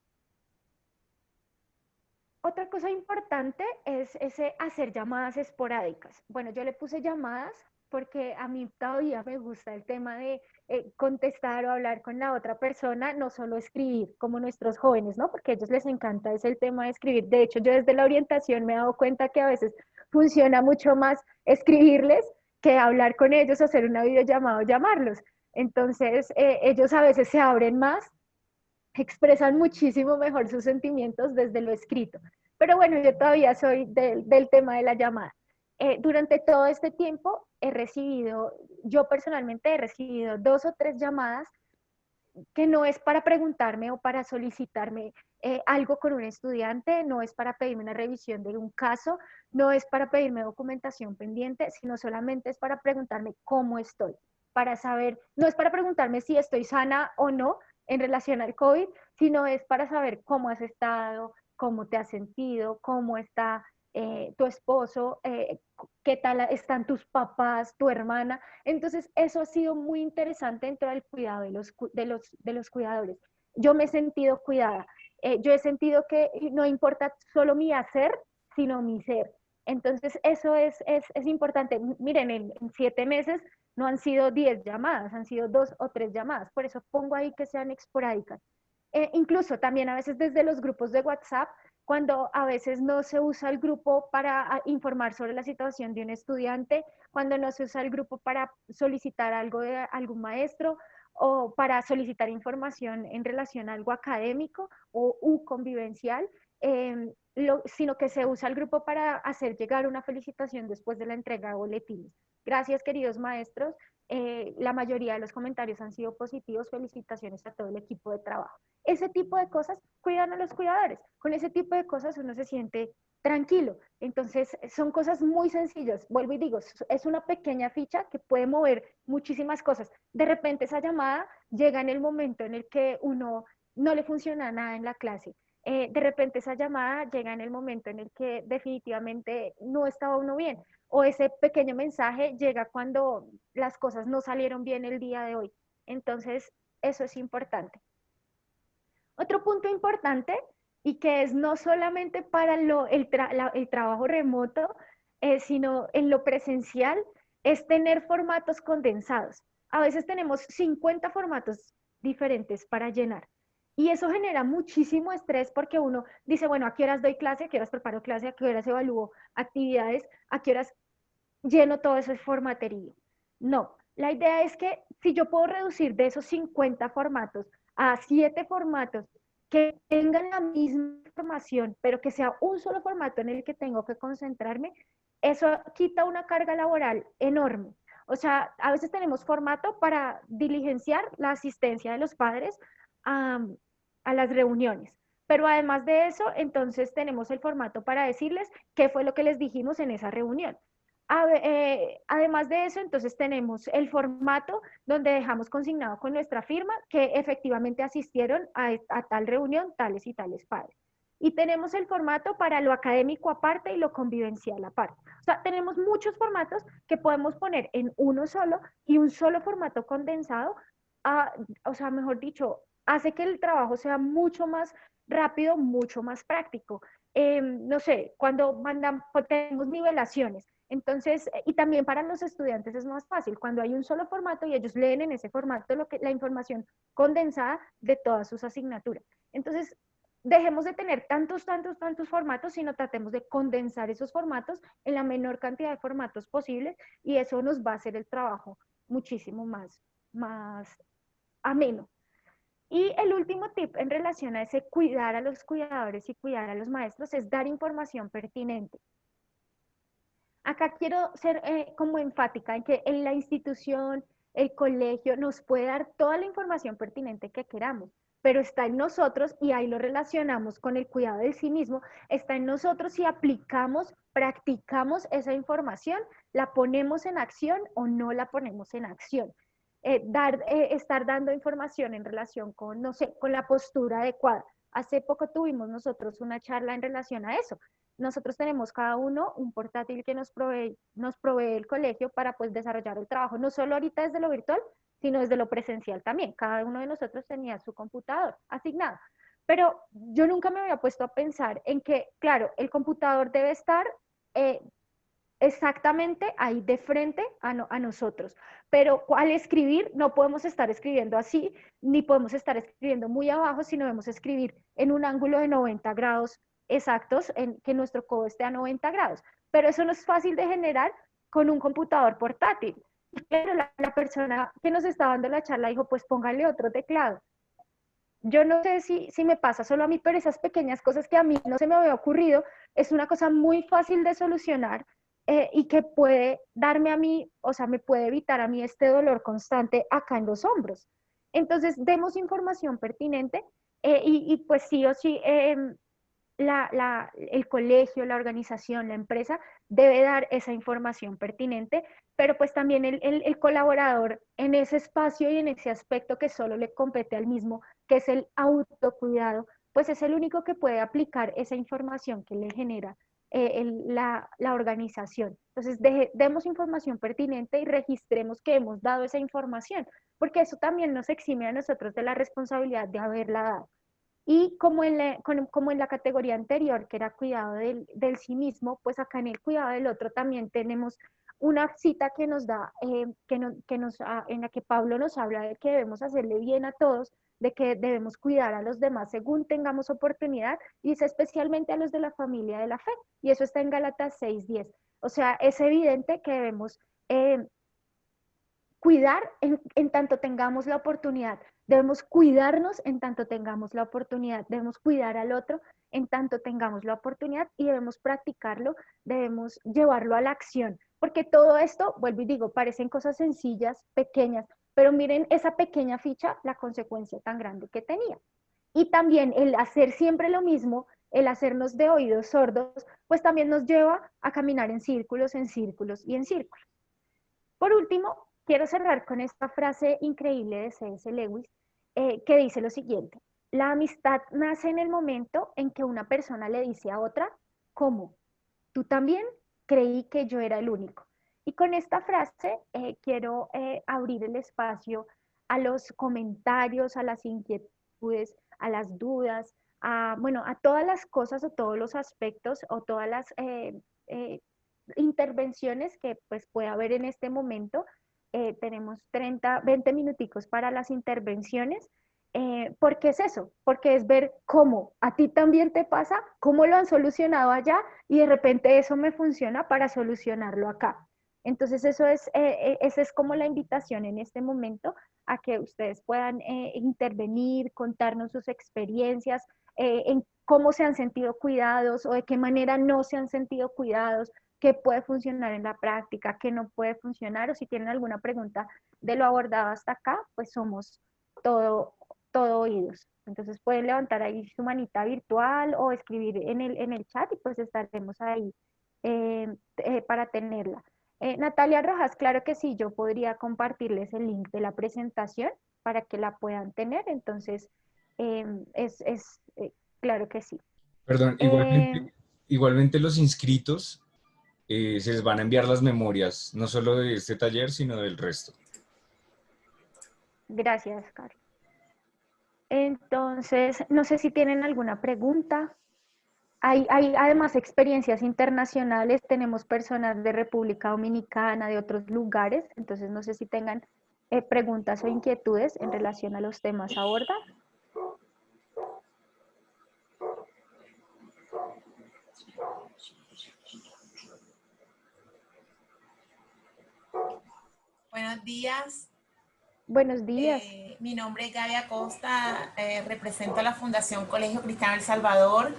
Otra cosa importante es ese hacer llamadas esporádicas. Bueno, yo le puse llamadas porque a mí todavía me gusta el tema de contestar o hablar con la otra persona, no solo escribir como nuestros jóvenes, ¿no? Porque a ellos les encanta es el tema de escribir. De hecho, yo desde la orientación me he dado cuenta que a veces funciona mucho más escribirles que hablar con ellos, hacer una videollamada o llamarlos. Entonces, ellos a veces se abren más, expresan muchísimo mejor sus sentimientos desde lo escrito. Pero bueno, yo todavía soy del tema de la llamada. Durante todo este tiempo yo personalmente he recibido 2 o 3 llamadas que no es para preguntarme o para solicitarme algo con un estudiante, no es para pedirme una revisión de un caso, no es para pedirme documentación pendiente, sino solamente es para preguntarme cómo estoy, para saber, no es para preguntarme si estoy sana o no en relación al COVID, sino es para saber cómo has estado, cómo te has sentido, cómo está tu esposo, qué tal están tus papás, tu hermana. Entonces, eso ha sido muy interesante dentro del cuidado de los cuidadores. Yo me he sentido cuidada. Yo he sentido que no importa solo mi hacer, sino mi ser. Entonces, eso es importante. Miren, en 7 meses no han sido 10 llamadas, han sido 2 o 3 llamadas. Por eso pongo ahí que sean esporádicas. Incluso también a veces desde los grupos de WhatsApp, cuando a veces no se usa el grupo para informar sobre la situación de un estudiante, cuando no se usa el grupo para solicitar algo de algún maestro o para solicitar información en relación a algo académico o convivencial, sino que se usa el grupo para hacer llegar una felicitación después de la entrega de boletines. Gracias, queridos maestros. La mayoría de los comentarios han sido positivos. Felicitaciones a todo el equipo de trabajo. Ese tipo de cosas cuidan a los cuidadores. Con ese tipo de cosas uno se siente tranquilo. Entonces, son cosas muy sencillas. Vuelvo y digo, es una pequeña ficha que puede mover muchísimas cosas. De repente esa llamada llega en el momento en el que uno no le funciona nada en la clase. De repente esa llamada llega en el momento en el que definitivamente no estaba uno bien. O ese pequeño mensaje llega cuando las cosas no salieron bien el día de hoy. Entonces, eso es importante. Otro punto importante y que es no solamente para el trabajo remoto, sino en lo presencial, es tener formatos condensados. A veces tenemos 50 formatos diferentes para llenar. Y eso genera muchísimo estrés porque uno dice, bueno, ¿a qué horas doy clase? ¿A qué horas preparo clase? ¿A qué horas evalúo actividades? ¿A qué horas lleno todo ese formaterío? No, la idea es que si yo puedo reducir de esos 50 formatos a 7 formatos que tengan la misma información, pero que sea un solo formato en el que tengo que concentrarme, eso quita una carga laboral enorme. O sea, a veces tenemos formato para diligenciar la asistencia de los padres a las reuniones. Pero además de eso, entonces tenemos el formato para decirles qué fue lo que les dijimos en esa reunión. Además de eso, entonces tenemos el formato donde dejamos consignado con nuestra firma que efectivamente asistieron a tal reunión tales y tales padres. Y tenemos el formato para lo académico aparte y lo convivencial aparte. O sea, tenemos muchos formatos que podemos poner en uno solo y un solo formato condensado, o sea, mejor dicho, hace que el trabajo sea mucho más rápido, mucho más práctico. No sé, cuando mandan, tenemos nivelaciones, entonces, y también para los estudiantes es más fácil, cuando hay un solo formato y ellos leen en ese formato la información condensada de todas sus asignaturas. Entonces, dejemos de tener tantos formatos, sino tratemos de condensar esos formatos en la menor cantidad de formatos posibles y eso nos va a hacer el trabajo muchísimo más ameno. Y el último tip en relación a ese cuidar a los cuidadores y cuidar a los maestros es dar información pertinente. Acá quiero ser como enfática en que en la institución, el colegio nos puede dar toda la información pertinente que queramos, pero está en nosotros, y ahí lo relacionamos con el cuidado de sí mismo, está en nosotros si aplicamos, practicamos esa información, la ponemos en acción o no la ponemos en acción. Estar dando información en relación con, no sé, con la postura adecuada. Hace poco tuvimos nosotros una charla en relación a eso. Nosotros tenemos cada uno un portátil que nos provee el colegio para pues desarrollar el trabajo, no solo ahorita desde lo virtual, sino desde lo presencial también. Cada uno de nosotros tenía su computador asignado. Pero yo nunca me había puesto a pensar en que, claro, el computador debe estar eh, exactamente ahí de frente a nosotros. Pero al escribir, no podemos estar escribiendo así, ni podemos estar escribiendo muy abajo, sino debemos escribir en un ángulo de 90 grados exactos, en que nuestro codo esté a 90 grados. Pero eso no es fácil de generar con un computador portátil. Pero la persona que nos estaba dando la charla dijo, pues póngale otro teclado. Yo no sé si me pasa solo a mí, pero esas pequeñas cosas que a mí no se me había ocurrido, es una cosa muy fácil de solucionar y que puede darme a mí, o sea, me puede evitar a mí este dolor constante acá en los hombros. Entonces, demos información pertinente y pues sí o sí, el colegio, la organización, la empresa debe dar esa información pertinente, pero pues también el colaborador en ese espacio y en ese aspecto que solo le compete al mismo, que es el autocuidado, pues es el único que puede aplicar esa información que le genera la organización. Entonces, demos información pertinente y registremos que hemos dado esa información, porque eso también nos exime a nosotros de la responsabilidad de haberla dado. Y como en la categoría anterior, que era cuidado del sí mismo, pues acá en el cuidado del otro también tenemos una cita que nos da, en la que Pablo nos habla de que debemos hacerle bien a todos, de que debemos cuidar a los demás según tengamos oportunidad, y es especialmente a los de la familia de la fe. Y eso está en Gálatas 6:10. O sea, es evidente que debemos cuidar en tanto tengamos la oportunidad. Debemos cuidarnos en tanto tengamos la oportunidad. Debemos cuidar al otro en tanto tengamos la oportunidad y debemos practicarlo, debemos llevarlo a la acción. Porque todo esto, vuelvo y digo, parecen cosas sencillas, pequeñas, pero miren esa pequeña ficha, la consecuencia tan grande que tenía. Y también el hacer siempre lo mismo, el hacernos de oídos sordos, pues también nos lleva a caminar en círculos, en círculos y en círculos. Por último, quiero cerrar con esta frase increíble de C.S. Lewis, que dice lo siguiente: la amistad nace en el momento en que una persona le dice a otra, ¿cómo? Tú también creí que yo era el único. Y con esta frase quiero abrir el espacio a los comentarios, a las inquietudes, a las dudas, bueno, a todas las cosas o todos los aspectos o todas las eh, intervenciones que pues puede haber en este momento. Tenemos 30, 20 minuticos para las intervenciones. ¿Por qué es eso? Porque es ver cómo a ti también te pasa, cómo lo han solucionado allá y de repente eso me funciona para solucionarlo acá. Entonces esa es como la invitación en este momento a que ustedes puedan intervenir, contarnos sus experiencias, en cómo se han sentido cuidados o de qué manera no se han sentido cuidados, qué puede funcionar en la práctica, qué no puede funcionar, o si tienen alguna pregunta de lo abordado hasta acá, pues somos todo, todo oídos. Entonces pueden levantar ahí su manita virtual o escribir en el chat y pues estaremos ahí para tenerla. Natalia Rojas, claro que sí, yo podría compartirles el link de la presentación para que la puedan tener, entonces es claro que sí. Perdón, Eh, igualmente los inscritos se les van a enviar las memorias, no solo de este taller, sino del resto. Gracias, Cari. Entonces, no sé si tienen alguna pregunta. Hay además experiencias internacionales, tenemos personas de República Dominicana, de otros lugares, entonces no sé si tengan preguntas o inquietudes en relación a los temas a abordar. Buenos días. Buenos días. Mi nombre es Gaby Acosta, represento a la Fundación Colegio Cristiano El Salvador.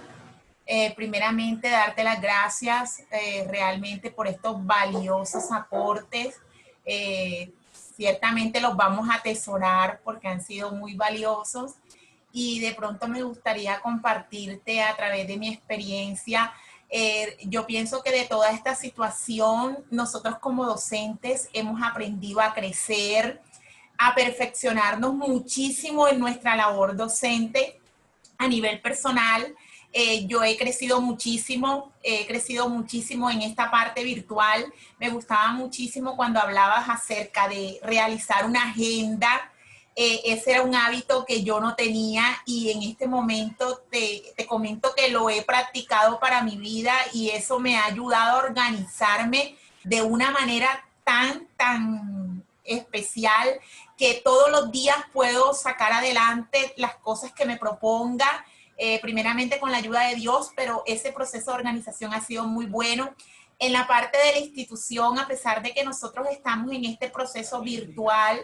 Primeramente, darte las gracias realmente por estos valiosos aportes. Eh, Ciertamente los vamos a atesorar porque han sido muy valiosos y de pronto me gustaría compartirte a través de mi experiencia. Yo pienso que de toda esta situación, nosotros como docentes hemos aprendido a crecer, a perfeccionarnos muchísimo en nuestra labor docente a nivel personal. Yo he crecido muchísimo en esta parte virtual. Me gustaba muchísimo cuando hablabas acerca de realizar una agenda. Ese era un hábito que yo no tenía y en este momento te comento que lo he practicado para mi vida y eso me ha ayudado a organizarme de una manera tan especial que todos los días puedo sacar adelante las cosas que me proponga, primeramente con la ayuda de Dios, pero ese proceso de organización ha sido muy bueno. En la parte de la institución, a pesar de que nosotros estamos en este proceso virtual,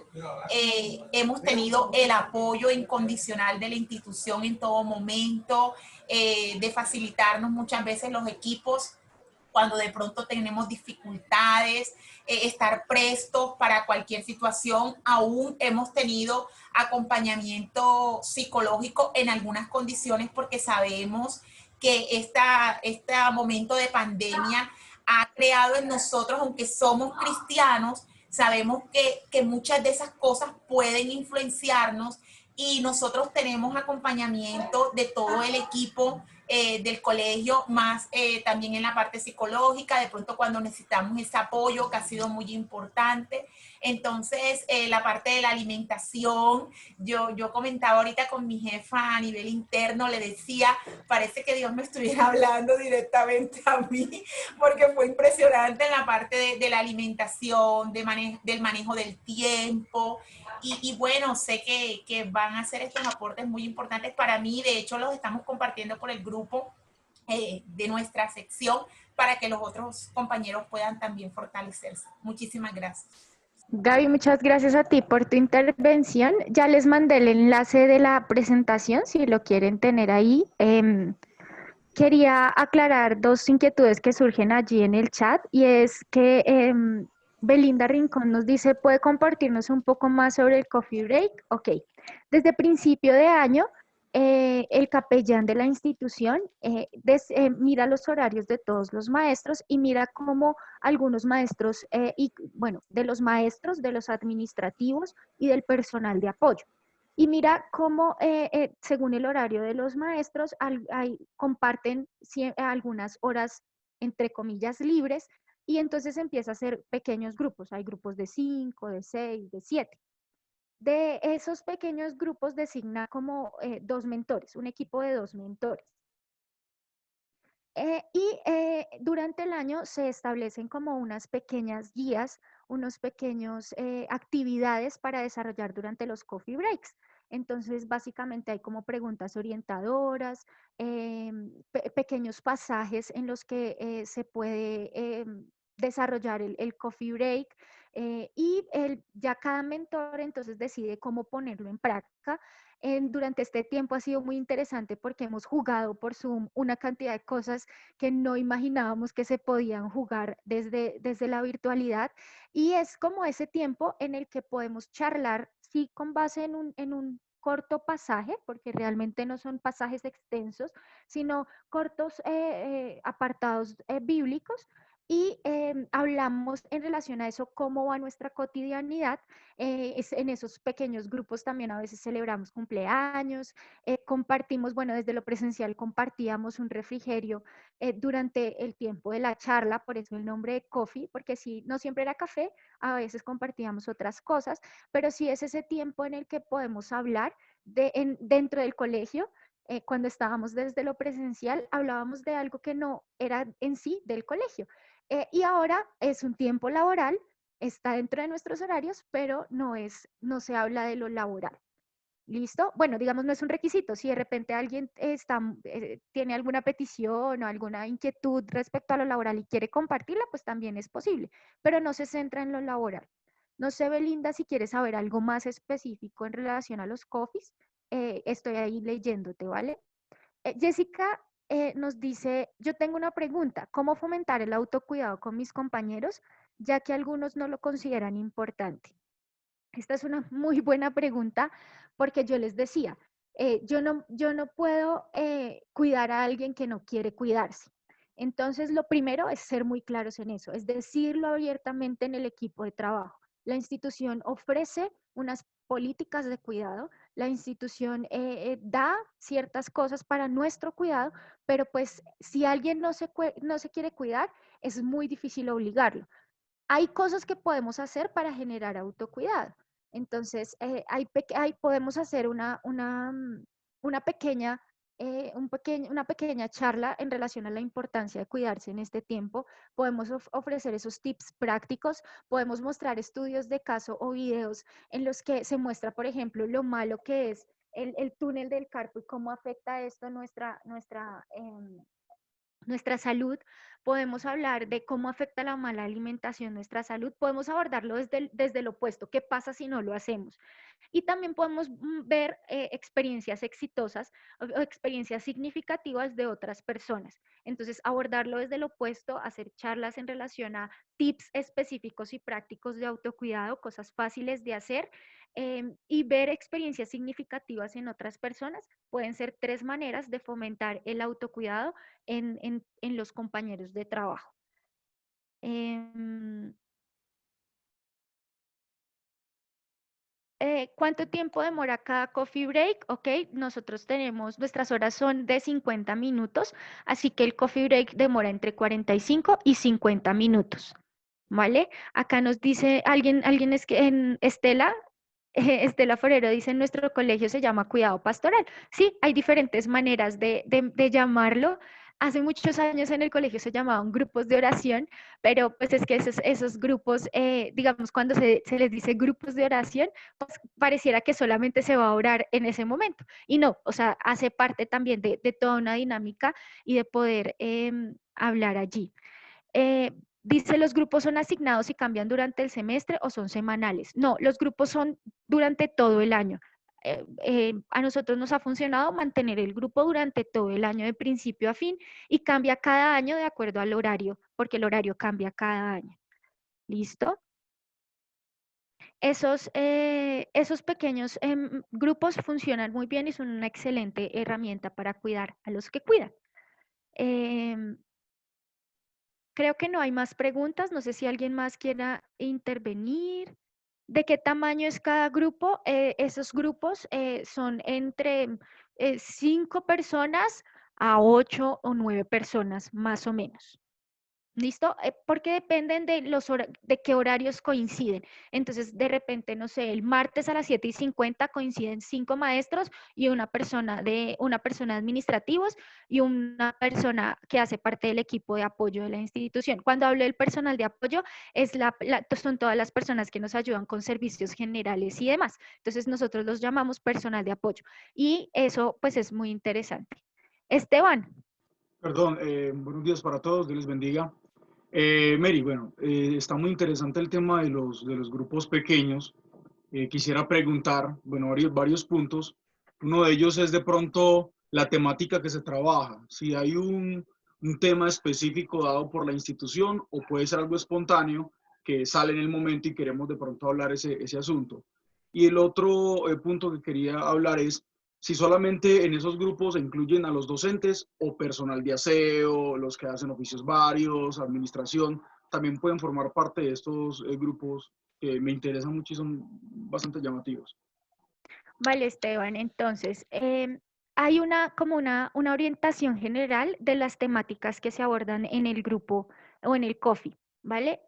hemos tenido el apoyo incondicional de la institución en todo momento, de facilitarnos muchas veces los equipos cuando de pronto tenemos dificultades, estar prestos para cualquier situación. Aún hemos tenido acompañamiento psicológico en algunas condiciones porque sabemos que este momento de pandemia ha creado en nosotros, aunque somos cristianos, sabemos que muchas de esas cosas pueden influenciarnos y nosotros tenemos acompañamiento de todo el equipo del colegio, más también en la parte psicológica, de pronto cuando necesitamos ese apoyo que ha sido muy importante. Entonces, la parte de la alimentación, yo comentaba ahorita con mi jefa a nivel interno, le decía, parece que Dios me estuviera hablando directamente a mí, porque fue impresionante en la parte de la alimentación, del manejo del tiempo, y bueno, sé que van a hacer estos aportes muy importantes para mí. De hecho, los estamos compartiendo por el grupo de nuestra sección para que los otros compañeros puedan también fortalecerse. Muchísimas gracias. Gaby, muchas gracias a ti por tu intervención. Ya les mandé el enlace de la presentación, si lo quieren tener ahí. Quería aclarar dos inquietudes que surgen allí en el chat y es que Belinda Rincón nos dice, ¿puede compartirnos un poco más sobre el coffee break? Ok, desde principio de año, el capellán de la institución mira los horarios de todos los maestros y mira cómo algunos maestros, y bueno, de los maestros, de los administrativos y del personal de apoyo. Y mira cómo, según el horario de los maestros, comparten algunas horas, entre comillas, libres, y entonces empieza a hacer pequeños grupos. Hay grupos de 5, de 6, de 7. De esos pequeños grupos designa como dos mentores, un equipo de dos mentores. Durante el año se establecen como unas pequeñas guías, unos pequeños actividades para desarrollar durante los coffee breaks. Entonces, básicamente hay como preguntas orientadoras, pequeños pasajes en los que se puede desarrollar el coffee break, ya cada mentor entonces decide cómo ponerlo en práctica. Durante este tiempo ha sido muy interesante porque hemos jugado por Zoom una cantidad de cosas que no imaginábamos que se podían jugar desde la virtualidad, y es como ese tiempo en el que podemos charlar, sí, con base en un corto pasaje, porque realmente no son pasajes extensos, sino cortos apartados bíblicos, y hablamos en relación a eso, cómo va nuestra cotidianidad. En esos pequeños grupos también a veces celebramos cumpleaños, compartimos, bueno, desde lo presencial compartíamos un refrigerio durante el tiempo de la charla, por eso el nombre de coffee, porque sí, no siempre era café, a veces compartíamos otras cosas, pero sí es ese tiempo en el que podemos hablar dentro del colegio. Cuando estábamos desde lo presencial, hablábamos de algo que no era en sí del colegio. Y ahora es un tiempo laboral, está dentro de nuestros horarios, pero no se habla de lo laboral. ¿Listo? Bueno, digamos, no es un requisito. Si de repente alguien tiene alguna petición o alguna inquietud respecto a lo laboral y quiere compartirla, pues también es posible, pero no se centra en lo laboral. No sé, Belinda, si quieres saber algo más específico en relación a los coffees, estoy ahí leyéndote, ¿vale? Jessica nos dice, yo tengo una pregunta, ¿cómo fomentar el autocuidado con mis compañeros, ya que algunos no lo consideran importante? Esta es una muy buena pregunta porque yo les decía, yo no puedo cuidar a alguien que no quiere cuidarse. Entonces, lo primero es ser muy claros en eso, es decirlo abiertamente en el equipo de trabajo. La institución ofrece unas políticas de cuidado, la institución da ciertas cosas para nuestro cuidado, pero pues si alguien no se quiere cuidar, es muy difícil obligarlo. Hay cosas que podemos hacer para generar autocuidado. Entonces, podemos hacer una pequeña, una pequeña charla en relación a la importancia de cuidarse en este tiempo. Podemos ofrecer esos tips prácticos, podemos mostrar estudios de caso o videos en los que se muestra, por ejemplo, lo malo que es el túnel del carpo y cómo afecta esto nuestra salud. Podemos hablar de cómo afecta la mala alimentación nuestra salud, podemos abordarlo desde el opuesto, qué pasa si no lo hacemos. Y también podemos ver experiencias exitosas o experiencias significativas de otras personas. Entonces, abordarlo desde el opuesto, hacer charlas en relación a tips específicos y prácticos de autocuidado, cosas fáciles de hacer, y ver experiencias significativas en otras personas. Pueden ser 3 maneras de fomentar el autocuidado en los compañeros de trabajo. ¿Cuánto tiempo demora cada coffee break? Ok, nosotros tenemos, nuestras horas son de 50 minutos, así que el coffee break demora entre 45 y 50 minutos, ¿vale? Acá nos dice alguien es que en Estela, Estela Forero dice, en nuestro colegio se llama cuidado pastoral. Sí, hay diferentes maneras de llamarlo. Hace muchos años en el colegio se llamaban grupos de oración, pero pues es que esos grupos, digamos, cuando se les dice grupos de oración, pues pareciera que solamente se va a orar en ese momento. Y no, o sea, hace parte también de toda una dinámica y de poder hablar allí. Dice, ¿los grupos son asignados y cambian durante el semestre o son semanales? No, los grupos son durante todo el año. A nosotros nos ha funcionado mantener el grupo durante todo el año de principio a fin y cambia cada año de acuerdo al horario, porque el horario cambia cada año. ¿Listo? Esos pequeños grupos funcionan muy bien y son una excelente herramienta para cuidar a los que cuidan. Creo que no hay más preguntas. No sé si alguien más quiera intervenir. ¿De qué tamaño es cada grupo? Esos grupos son entre 5 personas a 8 o 9 personas, más o menos. ¿Listo? Porque dependen de qué horarios coinciden. Entonces, de repente, no sé, el martes a las 7:50 coinciden 5 maestros y una persona de administrativos y una persona que hace parte del equipo de apoyo de la institución. Cuando hablo del personal de apoyo, son todas las personas que nos ayudan con servicios generales y demás. Entonces, nosotros los llamamos personal de apoyo. Y eso, pues, es muy interesante. Esteban. Perdón, buenos días para todos, Dios les bendiga. Mary, bueno, está muy interesante el tema de los grupos pequeños. Quisiera preguntar, bueno, varios puntos. Uno de ellos es de pronto la temática que se trabaja. Si hay un tema específico dado por la institución o puede ser algo espontáneo que sale en el momento y queremos de pronto hablar ese asunto. Y el otro punto que quería hablar es si solamente en esos grupos se incluyen a los docentes o personal de aseo, los que hacen oficios varios, administración, también pueden formar parte de estos grupos que me interesan mucho y son bastante llamativos. Vale, Esteban, entonces, hay una orientación general de las temáticas que se abordan en el grupo o en el coffee, ¿vale?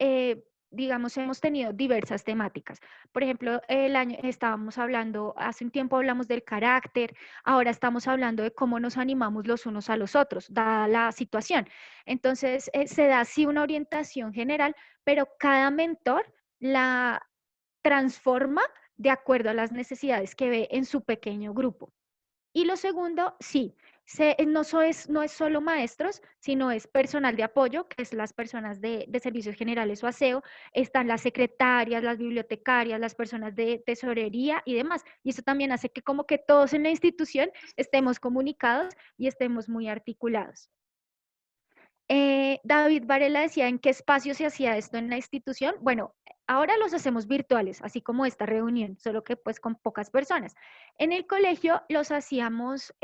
Digamos, hemos tenido diversas temáticas. Por ejemplo, el año estábamos hablando, hace un tiempo hablamos del carácter, ahora estamos hablando de cómo nos animamos los unos a los otros, dada la situación. Entonces, se da así una orientación general, pero cada mentor la transforma de acuerdo a las necesidades que ve en su pequeño grupo. Y lo segundo, sí, no es solo maestros, sino es personal de apoyo, que es las personas de servicios generales o aseo, están las secretarias, las bibliotecarias, las personas de tesorería y demás. Y eso también hace que como que todos en la institución estemos comunicados y estemos muy articulados. David Varela decía en qué espacio se hacía esto en la institución. Bueno, ahora los hacemos virtuales, así como esta reunión, solo que pues con pocas personas. En el colegio los hacíamos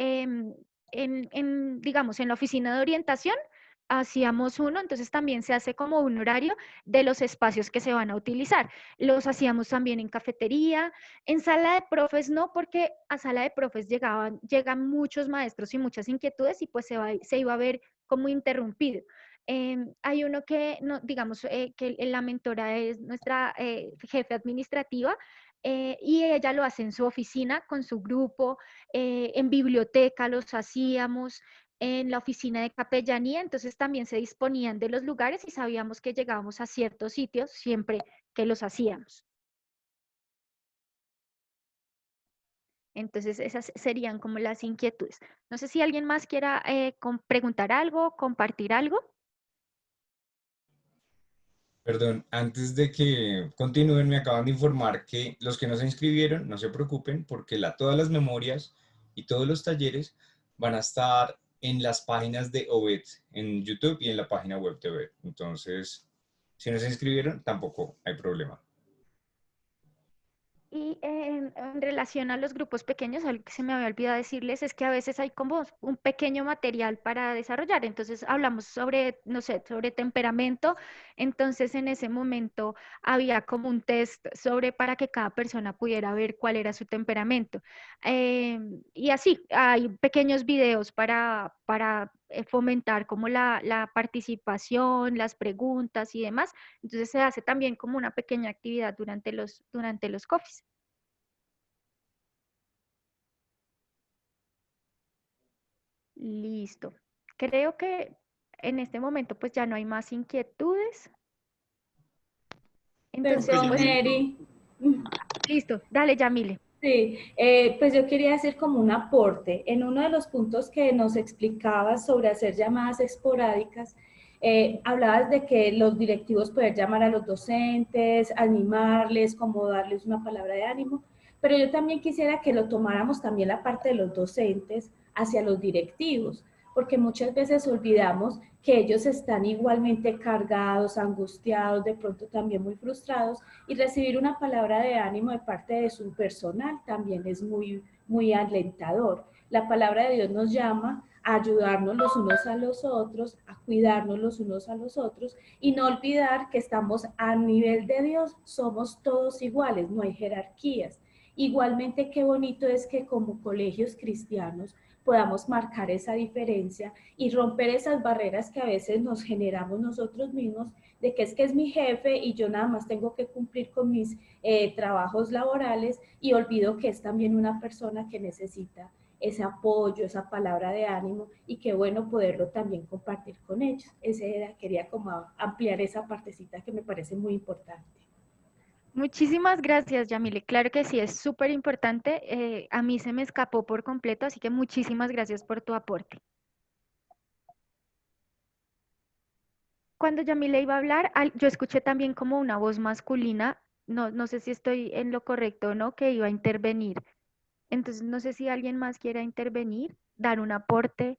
digamos, en la oficina de orientación, hacíamos uno, entonces también se hace como un horario de los espacios que se van a utilizar. Los hacíamos también en cafetería, en sala de profes no, porque a sala de profes llegan muchos maestros y muchas inquietudes y pues se iba a ver como interrumpido. Hay uno que, no, digamos, que la mentora es nuestra jefe administrativa y ella lo hace en su oficina con su grupo, en biblioteca los hacíamos, en la oficina de capellanía, entonces también se disponían de los lugares y sabíamos que llegábamos a ciertos sitios siempre que los hacíamos. Entonces, esas serían como las inquietudes. No sé si alguien más quiera preguntar algo, compartir algo. Perdón, antes de que continúen, me acaban de informar que los que no se inscribieron, no se preocupen, porque todas las memorias y todos los talleres van a estar en las páginas de OBED, en YouTube y en la página web de OBED. Entonces, si no se inscribieron, tampoco hay problema. Y en relación a los grupos pequeños, algo que se me había olvidado decirles es que a veces hay como un pequeño material para desarrollar. Entonces hablamos sobre, no sé, sobre temperamento. Entonces en ese momento había como un test sobre para que cada persona pudiera ver cuál era su temperamento. Y así, hay pequeños videos para fomentar como la participación, las preguntas y demás. Entonces se hace también como una pequeña actividad durante los coffees. Listo. Creo que en este momento pues ya no hay más inquietudes. Entonces, Ok, Perdón, pues Yamile. Mary. listo. Dale, Yamile. Sí, pues yo quería hacer como un aporte. En uno de los puntos que nos explicabas sobre hacer llamadas esporádicas, hablabas de que los directivos pueden llamar a los docentes, animarles, como darles una palabra de ánimo, pero yo también quisiera que lo tomáramos también la parte de los docentes hacia los directivos, porque muchas veces olvidamos que ellos están igualmente cargados, angustiados, de pronto también muy frustrados, y recibir una palabra de ánimo de parte de su personal también es muy alentador. La palabra de Dios nos llama a ayudarnos los unos a los otros, a cuidarnos los unos a los otros y no olvidar que estamos a nivel de Dios, somos todos iguales, no hay jerarquías. Igualmente, qué bonito es que como colegios cristianos podamos marcar esa diferencia y romper esas barreras que a veces nos generamos nosotros mismos de que es mi jefe y yo nada más tengo que cumplir con mis trabajos laborales y olvido que es también una persona que necesita ese apoyo, esa palabra de ánimo y qué bueno poderlo también compartir con ellos. Quería como ampliar esa partecita que me parece muy importante. Muchísimas gracias, Yamile. Claro que sí, es súper importante. A mí se me escapó por completo, así que muchísimas gracias por tu aporte. Cuando Yamile iba a hablar, yo escuché también como una voz masculina, no sé si estoy en lo correcto o no, que iba a intervenir. Entonces, no sé si alguien más quiera intervenir, dar un aporte.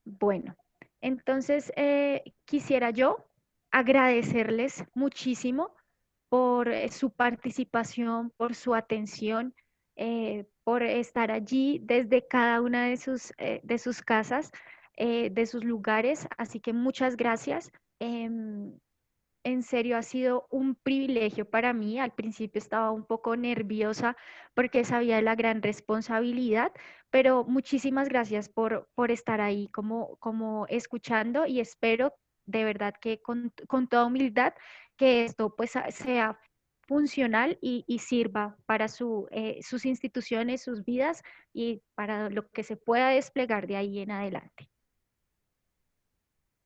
Bueno, entonces quisiera yo agradecerles muchísimo por su participación, por su atención, por estar allí desde cada una de sus casas, de sus lugares. Así que muchas gracias. En serio, ha sido un privilegio para mí. Al principio estaba un poco nerviosa porque sabía la gran responsabilidad, pero muchísimas gracias por estar ahí como escuchando, y espero de verdad que con toda humildad que esto pues sea funcional y sirva para sus instituciones, sus vidas y para lo que se pueda desplegar de ahí en adelante.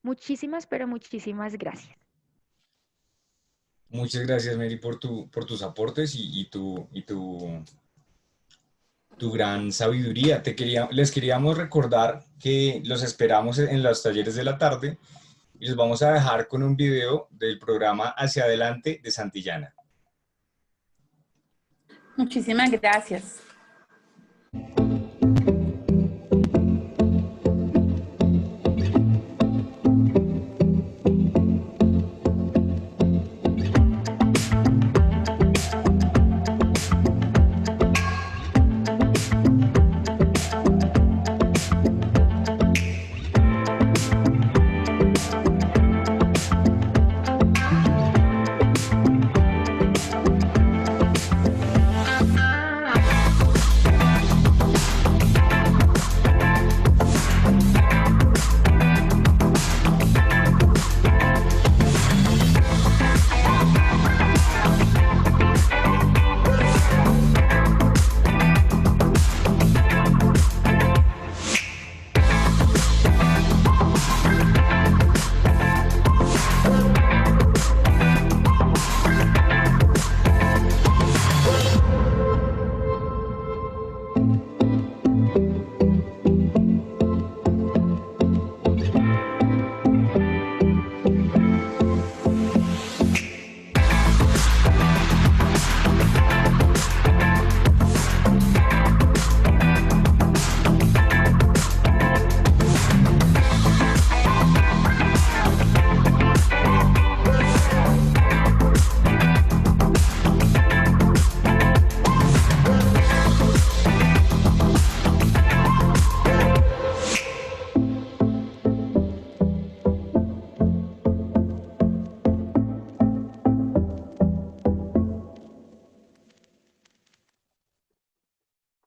Muchísimas, pero muchísimas gracias. Muchas gracias, Mary, por tus aportes tu gran sabiduría. Les queríamos recordar que los esperamos en los talleres de la tarde y los vamos a dejar con un video del programa Hacia Adelante de Santillana. Muchísimas gracias.